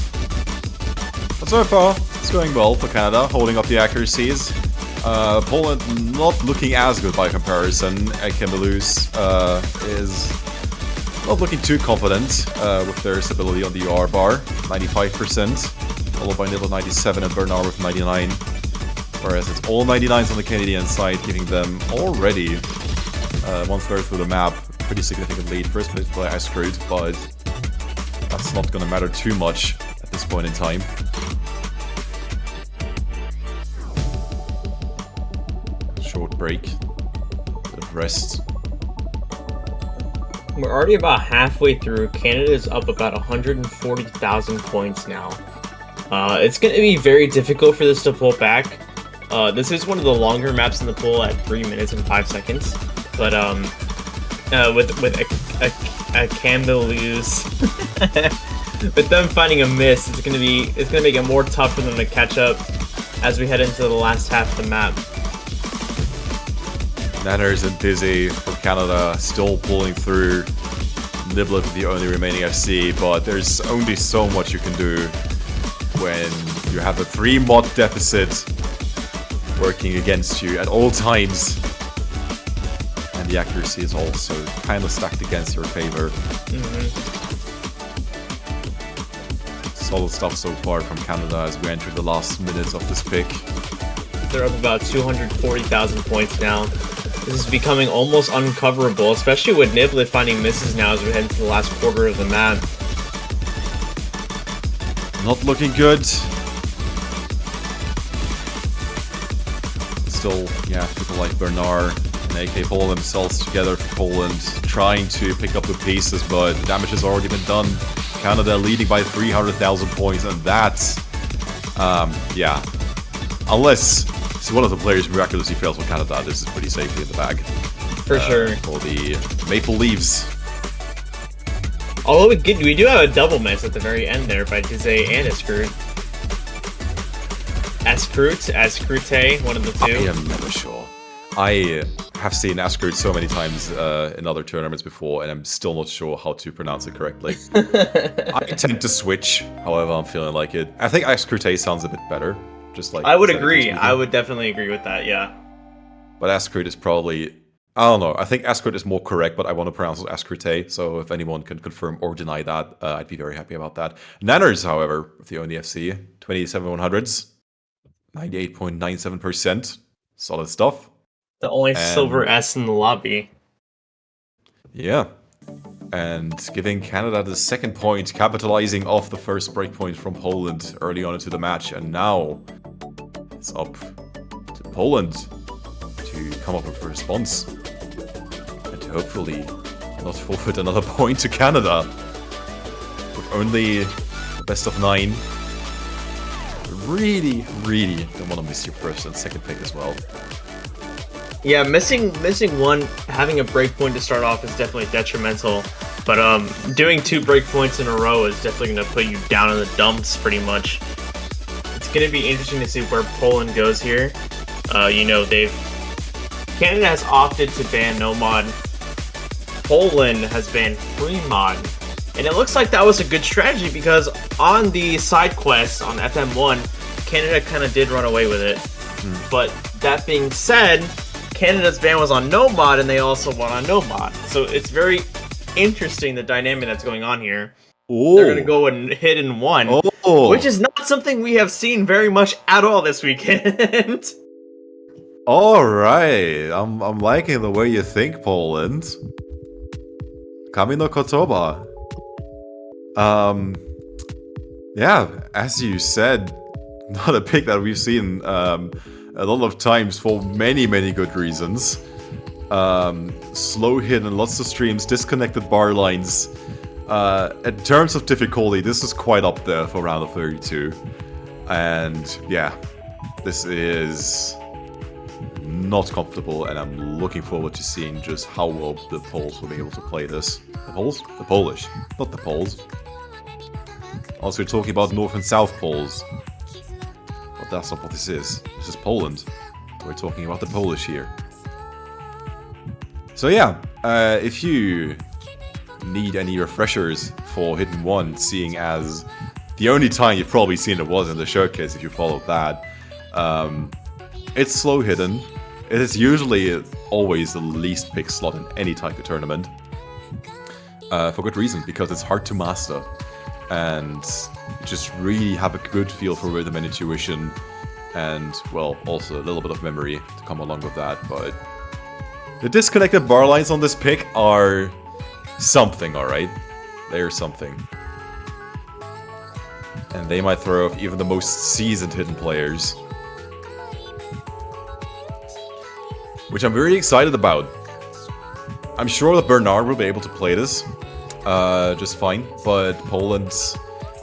But so far, it's going well for Canada, holding up the accuracies. Poland not looking as good by comparison. Kembelus is not looking too confident with their stability on the R bar, 95%, followed by Nibble 97 and Bernard with 99. Whereas it's all 99s on the Canadian side, giving them already 1/3 through the map, pretty significant lead. First place play I screwed, but that's not going to matter too much at this point in time. Short break, bit of rest. We're already about halfway through. Canada's up about 140,000 points now. It's going to be very difficult for this to pull back. This is one of the longer maps in the pool at 3 minutes and 5 seconds. But with a Kembelus, with them finding a miss, it's gonna make it more tough for them to catch up as we head into the last half of the map. Nanners and Dizzy for Canada still pulling through. Niblet the only remaining FC, but there's only so much you can do when you have a 3 mod deficit working against you at all times. And the accuracy is also kind of stacked against your favor. Solid stuff so far from Canada as we enter the last minutes of this pick. They're up about 240,000 points now. This is becoming almost uncoverable, especially with Niblet finding misses now as we head into the last quarter of the map. Not looking good. Still, yeah, people like Bernard and AK pulling themselves together for Poland, trying to pick up the pieces, but the damage has already been done. Canada leading by 300,000 points, and that's, yeah. Unless one of the players miraculously fails for Canada, this is pretty safely in the bag. For sure. For the Maple Leafs. Although we do have a double miss at the very end there by Dizzy and Escrute. Escrute, one of the two. I am never sure. I have seen Escrute so many times in other tournaments before, and I'm still not sure how to pronounce it correctly. I tend to switch, however I'm feeling like it. I think Escrute sounds a bit better. Just like I would agree. I would definitely agree with that, yeah. But Escrute is probably... I don't know. I think Escrute is more correct, but I want to pronounce it Escrute. So if anyone can confirm or deny that, I'd be very happy about that. Nanners, however, with the only FC, 27-100s, 98.97%. Solid stuff. The only silver S in the lobby. Yeah. And giving Canada the second point, capitalizing off the first breakpoint from Poland early on into the match. And now it's up to Poland to come up with a response. And to hopefully not forfeit another point to Canada. With only the best of 9. Really don't want to miss your first and second pick as well. Yeah, missing one, having a breakpoint to start off is definitely detrimental. But doing 2 breakpoints in a row is definitely going to put you down in the dumps pretty much. It's going to be interesting to see where Poland goes here. You know, Canada has opted to ban no mod. Poland has banned free mod. And it looks like that was a good strategy because on the side quests on FM1, Canada kind of did run away with it. But that being said, Canada's ban was on no mod, and they also won on no mod. So it's very interesting the dynamic that's going on here. Oh. They're gonna go and hit in one, which is not something we have seen very much at all this weekend. All right, I'm liking the way you think, Poland. Kami no kotoba. Yeah, as you said, not a pick that we've seen a lot of times for many good reasons. Slow hit in lots of streams, disconnected bar lines. In terms of difficulty, this is quite up there for round of 32. And yeah, this is not comfortable, and I'm looking forward to seeing just how well the Poles will be able to play this. The Poles? The Polish, not the Poles. Also, we're talking about North and South Poles. But that's not what this is. This is Poland. We're talking about the Polish here. So yeah, if you need any refreshers for Hidden 1, seeing as the only time you've probably seen it was in the showcase if you followed that, it's slow hidden. It is usually always the least picked slot in any taiko tournament. For good reason, because it's hard to master. And you just really have a good feel for rhythm and intuition. And, well, also a little bit of memory to come along with that. But the disconnected bar lines on this pick are something, alright? They're something. And they might throw off even the most seasoned hidden players. Which I'm very excited about. I'm sure that Bernard will be able to play this just fine, but Poland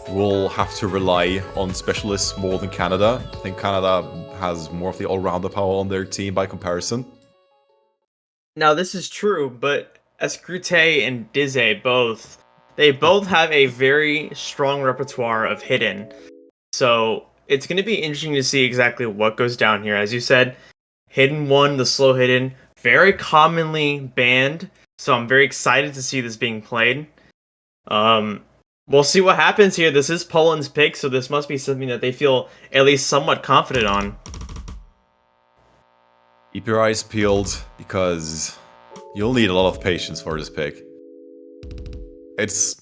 will have to rely on specialists more than Canada. I think Canada has more of the all-rounder power on their team by comparison. Now, this is true, but Escrute and Dize they both have a very strong repertoire of hidden. So it's going to be interesting to see exactly what goes down here. As you said, Hidden 1, the slow hidden, very commonly banned. So I'm very excited to see this being played. We'll see what happens here. This is Poland's pick, so this must be something that they feel at least somewhat confident on. Keep your eyes peeled, because you'll need a lot of patience for this pick. It's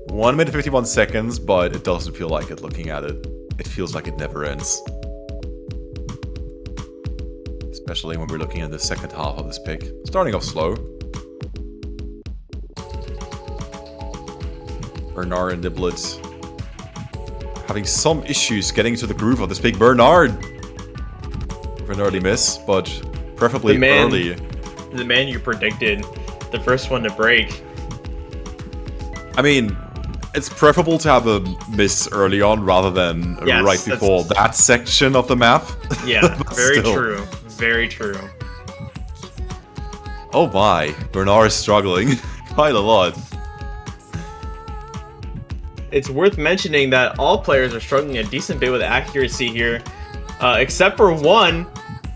1 minute 51 seconds, but it doesn't feel like it looking at it. It feels like it never ends. Especially when we're looking at the second half of this pick. Starting off slow. Bernard and Niblet having some issues getting to the groove of this pick. Bernard! For an early miss, but preferably early. The man you predicted, the first one to break. I mean, it's preferable to have a miss early on rather than right before that section of the map. Yeah, very true. Very true. Oh my, Bernard is struggling quite a lot. It's worth mentioning that all players are struggling a decent bit with accuracy here, except for one,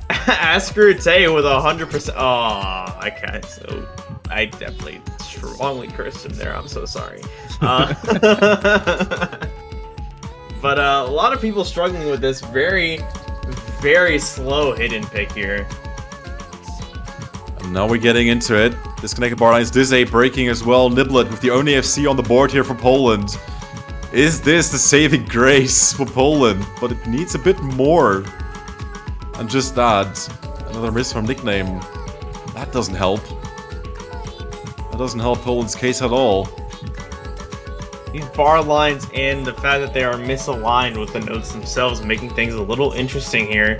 Askurate with 100%. Oh, I can't. So I definitely strongly cursed him there. I'm so sorry. But a lot of people struggling with this very slow hidden pick here. And now we're getting into it. Disconnected bar lines. Dize breaking as well. Niblet with the only FC on the board here for Poland. Is this the saving grace for Poland? But it needs a bit more than just that. Another miss from Nickname. That doesn't help. That doesn't help Poland's case at all. These bar lines and the fact that they are misaligned with the notes themselves, making things a little interesting here.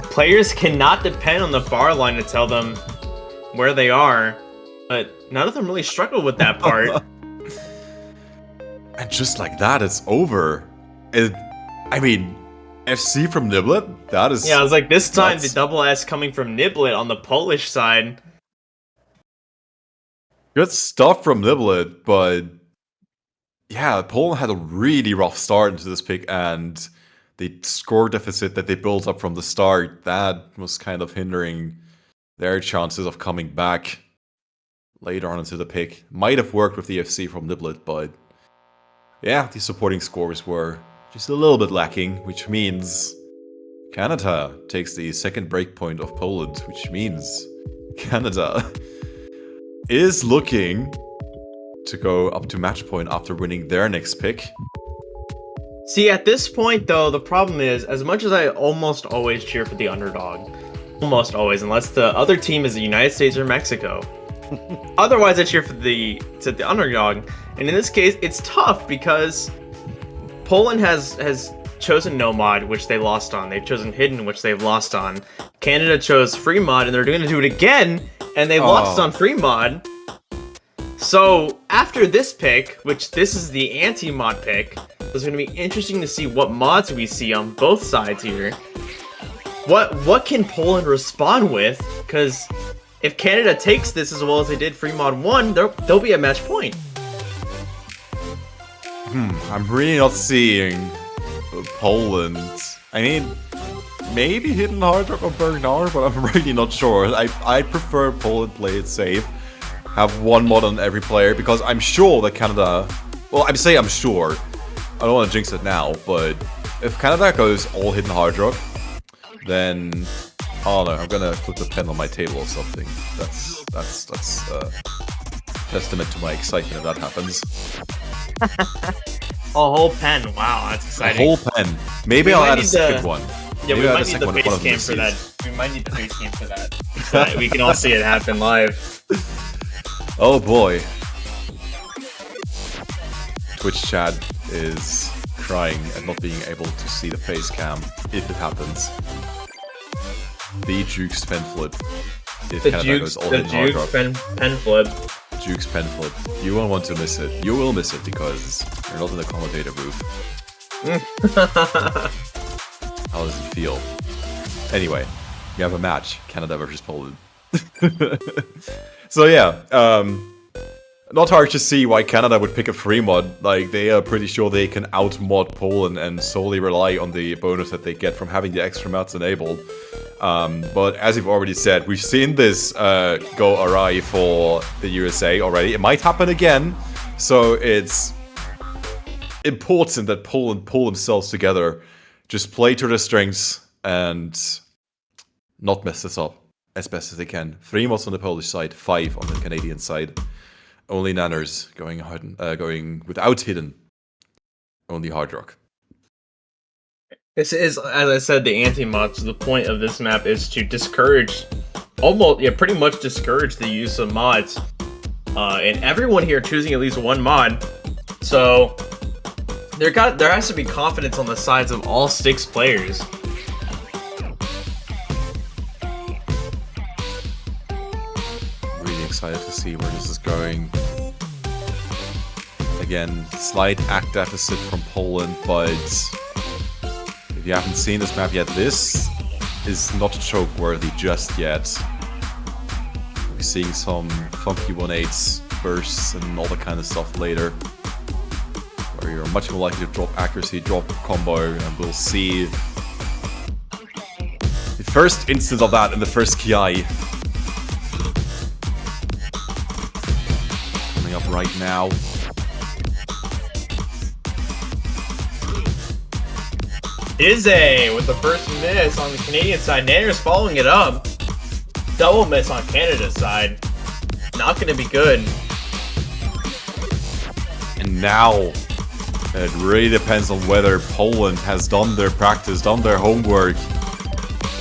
Players cannot depend on the bar line to tell them where they are, but none of them really struggle with that part. And just like that, it's over. I mean, FC from Niblet? That is... Yeah, I was like, this time the double S coming from Niblet on the Polish side. Good stuff from Niblet, but... yeah, Poland had a really rough start into this pick, and the score deficit that they built up from the start, that was kind of hindering their chances of coming back later on into the pick. Might have worked with the FC from Niblet, but yeah, the supporting scores were just a little bit lacking, which means Canada takes the second breakpoint of Poland, which means Canada is looking to go up to match point after winning their next pick. See, at this point, though, the problem is, as much as I almost always cheer for the underdog, almost always, unless the other team is the United States or Mexico, otherwise I cheer for the underdog. And in this case, it's tough because Poland has chosen no mod, which they lost on. They've chosen hidden, which they've lost on. Canada chose free mod, and they're going to do it again, and they lost on free mod. So after this pick, which this is the anti-mod pick, it's going to be interesting to see what mods we see on both sides here. What can Poland respond with? Because if Canada takes this as well as they did free mod 1, they'll be at match point. I'm really not seeing Poland. I mean, maybe Hidden Hard Rock or Bergnar, but I'm really not sure. I prefer Poland play it safe. Have one mod on every player, because I'm sure that Canada... Well, I'm saying I'm sure. I don't want to jinx it now, but if Canada goes all Hidden Hard Rock, then... Oh no, I'm gonna flip the pen on my table or something. That's testament to my excitement if that happens. A whole pen, wow, that's exciting. A whole pen. Maybe I'll add a second one. Yeah, Maybe we I'll might add a need the second one if one face of them cam for that. misses. We might need the face cam for that. So that we can all see it happen live. Oh boy. Twitch chat is crying at not being able to see the face cam if it happens. The Juke's pen flip. If Canada goes all in hard rock. pen flip. Juke's pen flip. You won't want to miss it. You will miss it because you're not in the commentator booth. How does it feel? Anyway, we have a match. Canada versus Poland. So yeah, not hard to see why Canada would pick a free mod. Like, they are pretty sure they can out-mod Poland and solely rely on the bonus that they get from having the extra mods enabled. But as you've already said, we've seen this go awry for the USA already. It might happen again, so it's important that Poland pull themselves together, just play to their strengths, and not mess this up as best as they can. 3 mods on the Polish side, 5 on the Canadian side. Only nanners going without hidden. Only hard rock. This is, as I said, the anti-mod. So the point of this map is to discourage, pretty much discourage the use of mods. And everyone here choosing at least one mod. So there has to be confidence on the sides of all 6 players. Really excited to see where this is going. Again, slight act deficit from Poland, but if you haven't seen this map yet, this is not choke-worthy just yet. We'll be seeing some funky 1-8s, bursts, and all that kind of stuff later, where you're much more likely to drop accuracy, drop combo, and we'll see the first instance of that in the first Ki. Coming up right now. Izzy with the first miss on the Canadian side. Nanner's following it up. Double miss on Canada's side. Not going to be good. And now, it really depends on whether Poland has done their practice, done their homework.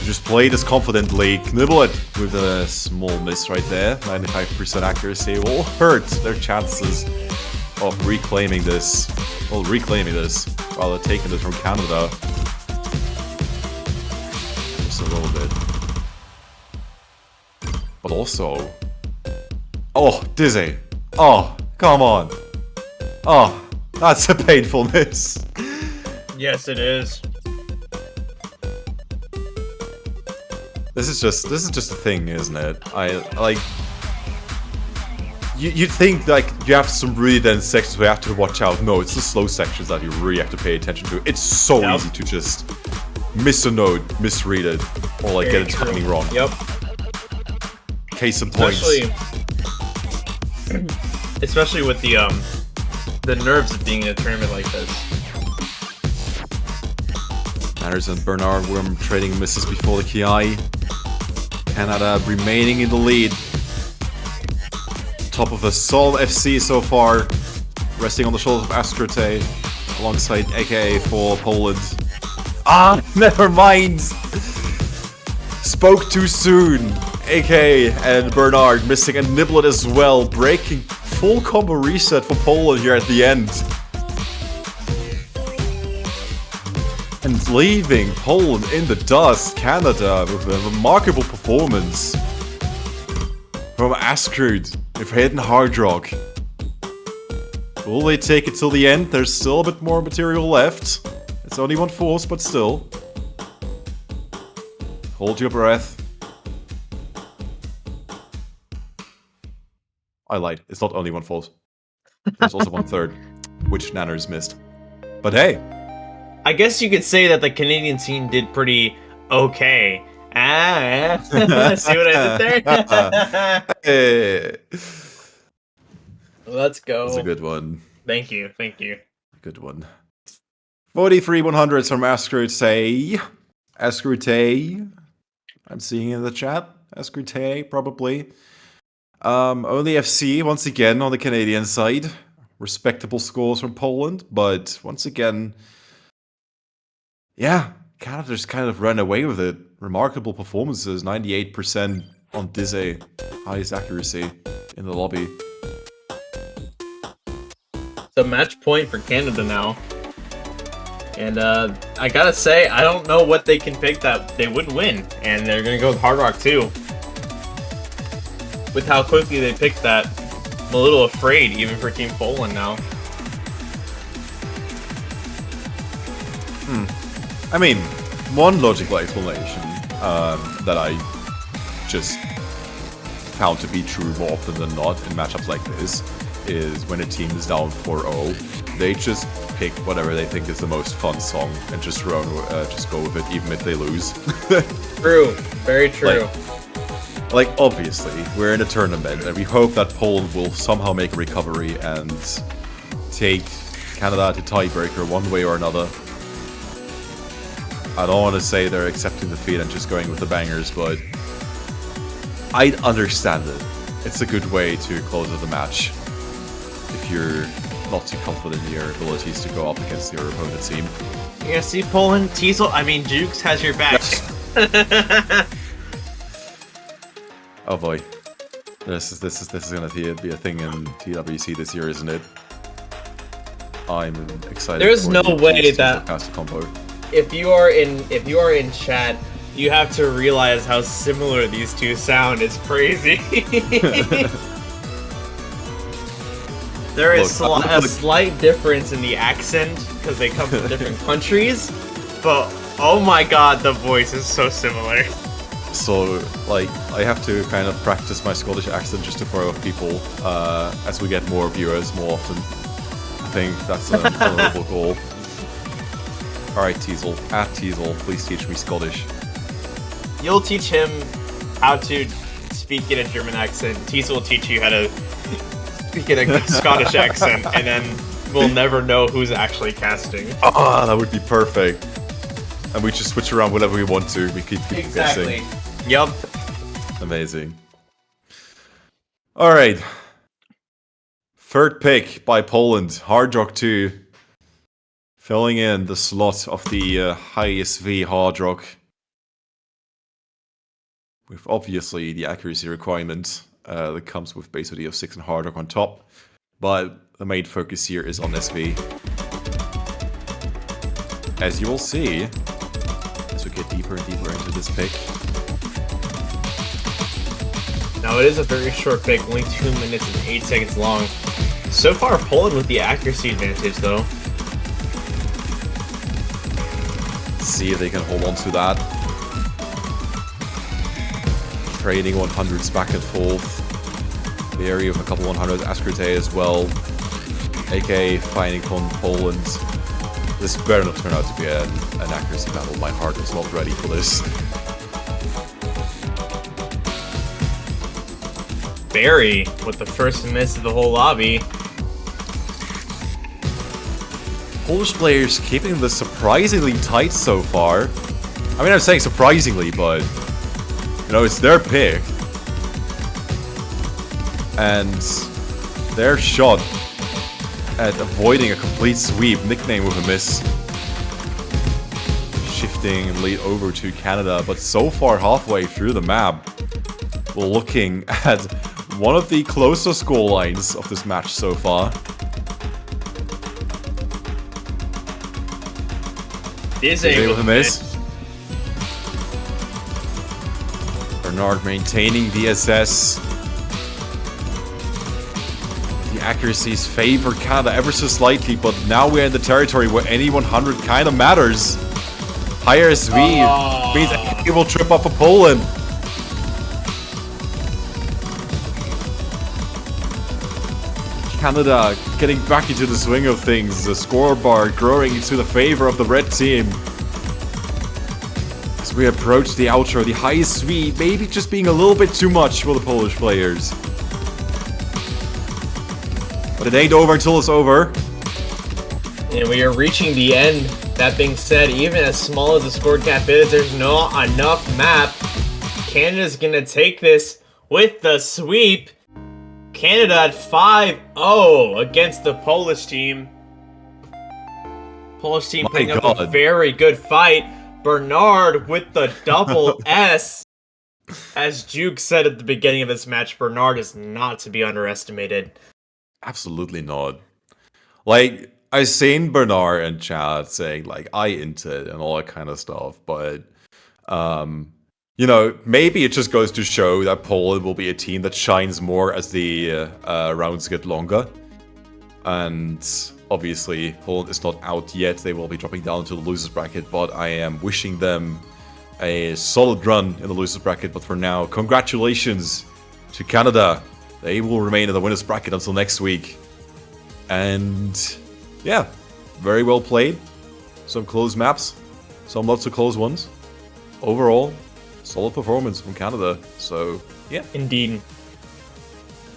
Just play this confidently, knibble it with a small miss right there. 95% accuracy will hurt their chances of reclaiming this. Well, reclaiming this, rather taking this from Canada. Just a little bit. But also... Oh, Dizzy! Oh, come on! Oh, that's a painful miss! Yes, it is. This is just a thing, isn't it? You'd think, like, you have some really dense sections where you have to watch out. No, it's the slow sections that you really have to pay attention to. It's so easy to just miss a node, misread it, or, like, get a timing wrong. Yep. Case in point. Especially with the nerves of being in a tournament like this. Nanners and Bernard Worm trading misses before the Ki. Canada remaining in the lead. Top of a solid FC so far. Resting on the shoulders of Askrute alongside AKA for Poland. Ah, never mind! Spoke too soon. AK and Bernard missing a niblet as well, breaking full combo reset for Poland here at the end. And leaving Poland in the dust, Canada with a remarkable performance from Askrud with Hidden Hard Rock. Will they take it till the end? There's still a bit more material left. It's only one force, but still. Hold your breath. I lied. It's not only one fourth. There's also 1/3, which Nanners missed. But hey. I guess you could say that the Canadian scene did pretty okay. See what I did there? Hey. Let's go. That's a good one. Thank you. Good one. 43-100s from Askrute. Askrute. I'm seeing in the chat. Askrute, probably. Only FC, once again, on the Canadian side. Respectable scores from Poland, but once again, yeah, Canada's kind of ran away with it. Remarkable performances, 98% on Dizzy. Highest accuracy in the lobby. It's a match point for Canada now. And I gotta say, I don't know what they can pick that they wouldn't win. And they're gonna go with Hard Rock too. With how quickly they picked that, I'm a little afraid even for Team Poland now. I mean, one logical explanation that I just found to be true more often than not in matchups like this is when a team is down 4-0, they just pick whatever they think is the most fun song and just go with it even if they lose. True, very true. Like, obviously, we're in a tournament, and we hope that Poland will somehow make a recovery and take Canada to tiebreaker one way or another. I don't want to say they're accepting defeat and just going with the bangers, but I understand it. It's a good way to close out the match if you're not too confident in your abilities to go up against your opponent's team. You're gonna see Poland, Teasel, Jukes has your back. Oh boy, this is gonna be a thing in TWC this year, isn't it? I'm excited. There's for no the way Team that Cast combo. if you are in chat, you have to realize how similar these two sound. It's crazy. There is a slight difference in the accent because they come from different countries, but oh my god, the voice is so similar. So, like, I have to kind of practice my Scottish accent just to throw off people as we get more viewers more often. I think that's a noble goal. Alright, Teasel. Teasel, please teach me Scottish. You'll teach him how to speak in a German accent. Teasel will teach you how to speak in a Scottish accent, and then we'll never know who's actually casting. Ah, that would be perfect. And we just switch around whenever we want to. We keep guessing. Yup. Amazing. Alright. Third pick by Poland. Hard Rock 2. Filling in the slot of the highest V Hard Rock. With obviously the accuracy requirement that comes with base OD of 6 and Hard Rock on top. But the main focus here is on SV. As you will see, as we get deeper and deeper into this pick. Now it is a very short pick, only 2 minutes and 8 seconds long. So far, Poland with the accuracy advantage, though. Let's see if they can hold on to that. Trading 100s back and forth. The area of a couple 100s, Askrute as well. AK finding on Poland. This better not turn out to be an accuracy battle. My heart is not ready for this. Barry with the first miss of the whole lobby. Polish players keeping this surprisingly tight so far. I mean, I'm saying surprisingly, but you know, it's their pick. And their shot at avoiding a complete sweep, nickname with a miss. Shifting lead over to Canada, but so far halfway through the map, we're looking at one of the closer score lines of this match so far. Is able to miss. Bernard maintaining the SS. The accuracies favor Canada ever so slightly, but now we're in the territory where any 100 kind of matters. Higher SV means he will trip up for Poland. Canada getting back into the swing of things. The scoreboard growing into the favor of the red team. As we approach the outro, the highest speed maybe just being a little bit too much for the Polish players. But it ain't over until it's over. And we are reaching the end. That being said, even as small as the score gap is, there's not enough map. Canada's gonna take this with the sweep. Canada at 5-0 against the Polish team. Polish team putting up a very good fight. Bernard with the double S. As Juke said at the beginning of this match, Bernard is not to be underestimated. Absolutely not. Like, I seen Bernard and Chad saying, like, I into it and all that kind of stuff, but, you know, maybe it just goes to show that Poland will be a team that shines more as the rounds get longer. And obviously, Poland is not out yet. They will be dropping down to the losers bracket, but I am wishing them a solid run in the losers bracket. But for now, congratulations to Canada. They will remain in the winners bracket until next week. And yeah, very well played. Some close maps, some not so close ones. Overall, solid performance from Canada. So yeah, indeed.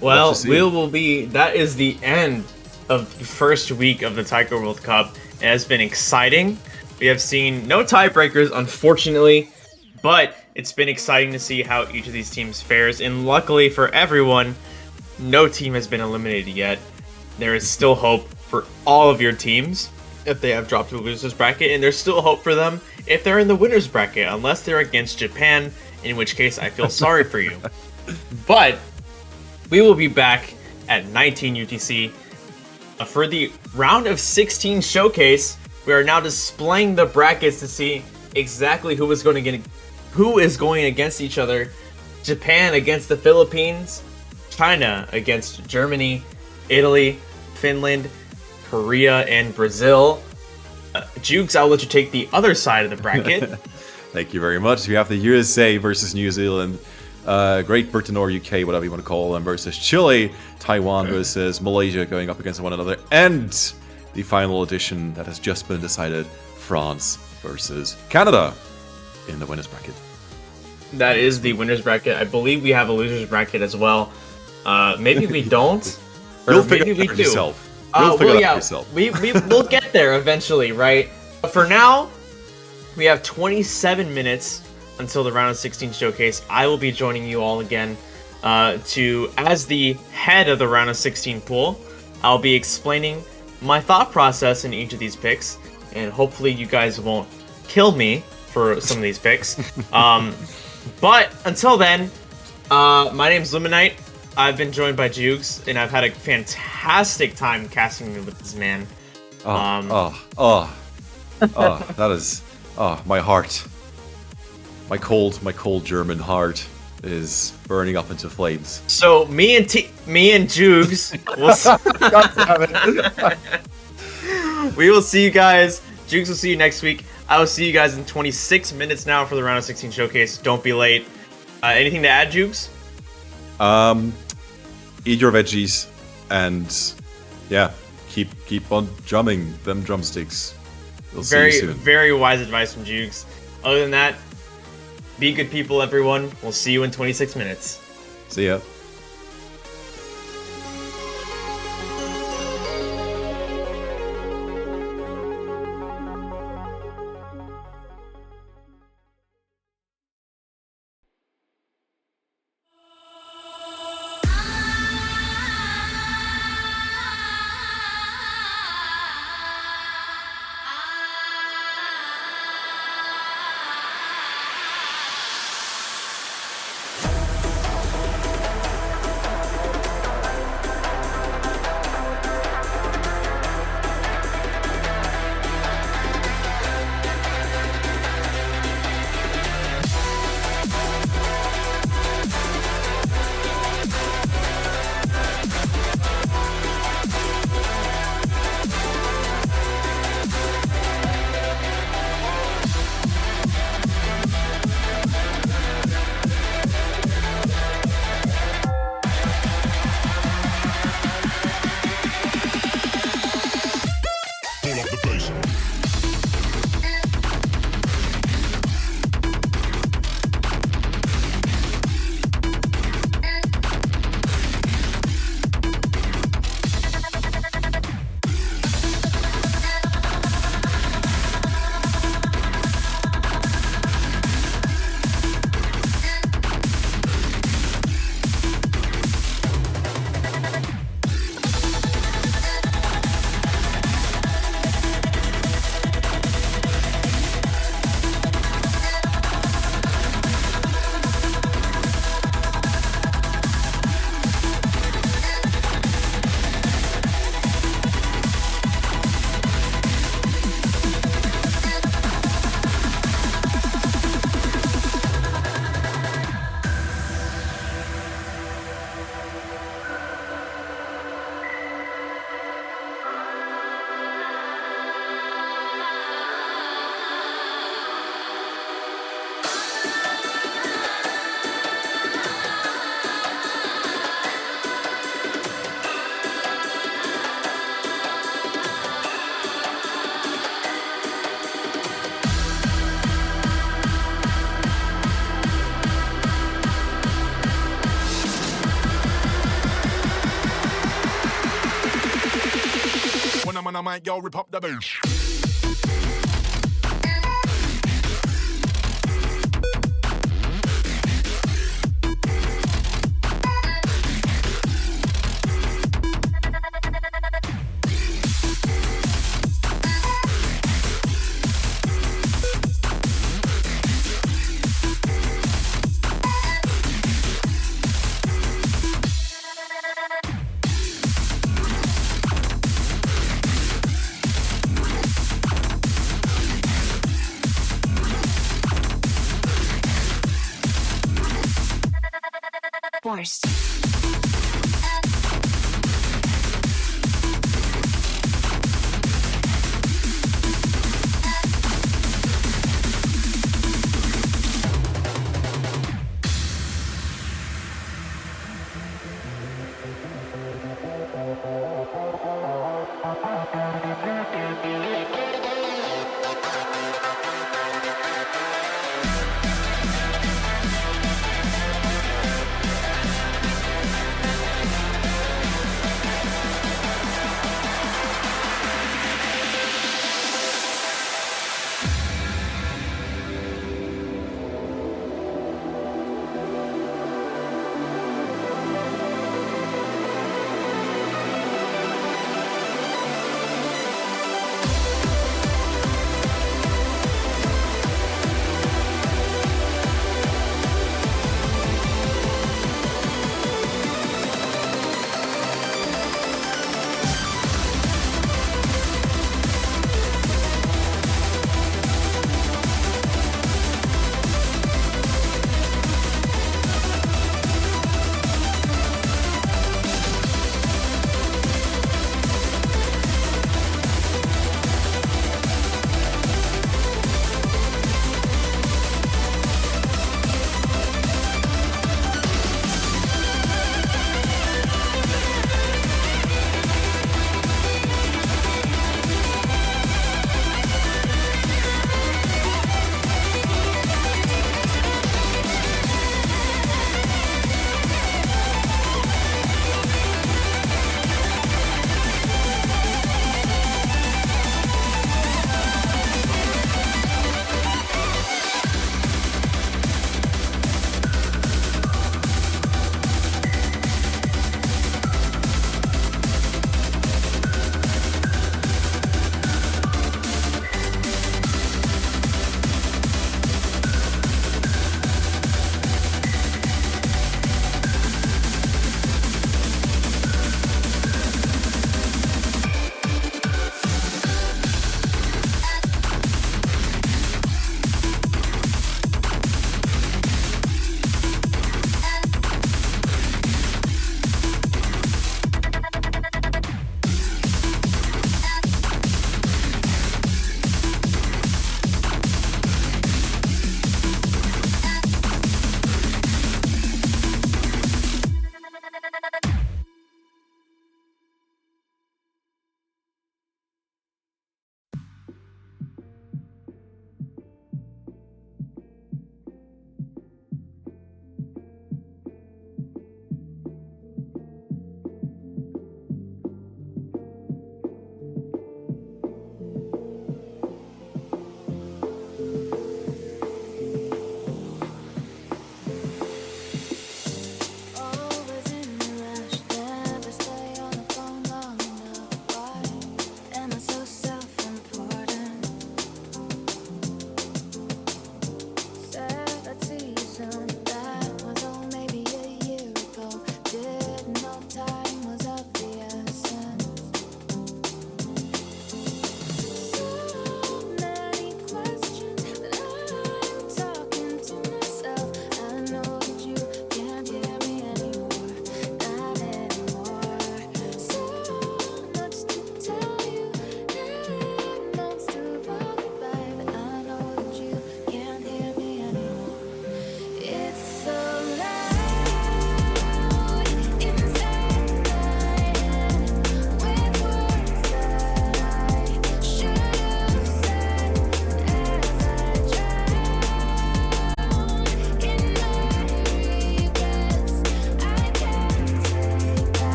Well, that is the end of the first week of the Taiko World Cup. It has been exciting. We have seen no tiebreakers, unfortunately, but it's been exciting to see how each of these teams fares. And luckily for everyone, no team has been eliminated yet. There is still hope for all of your teams if they have dropped to the losers bracket, and there's still hope for them if they're in the winners bracket, unless they're against Japan, in which case I feel sorry for you. But we will be back at 19 UTC for the round of 16 showcase. We are now displaying the brackets to see exactly who is going against each other. Japan against the Philippines, China against Germany, Italy, Finland, Korea, and Brazil. Jukes, I'll let you take the other side of the bracket. Thank you very much. We have the USA versus New Zealand, Great Britain or UK, whatever you want to call them, versus Chile, Taiwan versus Malaysia going up against one another, and the final edition that has just been decided, France versus Canada in the winners bracket. That is the winners bracket. I believe we have a losers bracket as well. Maybe we don't. You'll figure it out yourself. We'll get there eventually, right? But for now, we have 27 minutes until the round of 16 showcase. I will be joining you all again as the head of the round of 16 pool. I'll be explaining my thought process in each of these picks, and hopefully you guys won't kill me for some of these picks. But until then, my name's Luminite. I've been joined by Jukes, and I've had a fantastic time casting with this man. That is, my heart. My cold German heart is burning up into flames. So me and Jukes, we will see you guys. Jukes will see you next week. I will see you guys in 26 minutes now for the round of 16 showcase. Don't be late. Anything to add, Jukes? Eat your veggies, and yeah, keep on drumming them drumsticks. We'll see you soon. Very wise advice from Jukes. Other than that, be good people, everyone. We'll see you in 26 minutes. See ya. Dynamite, yo, rip up the bass. Forced.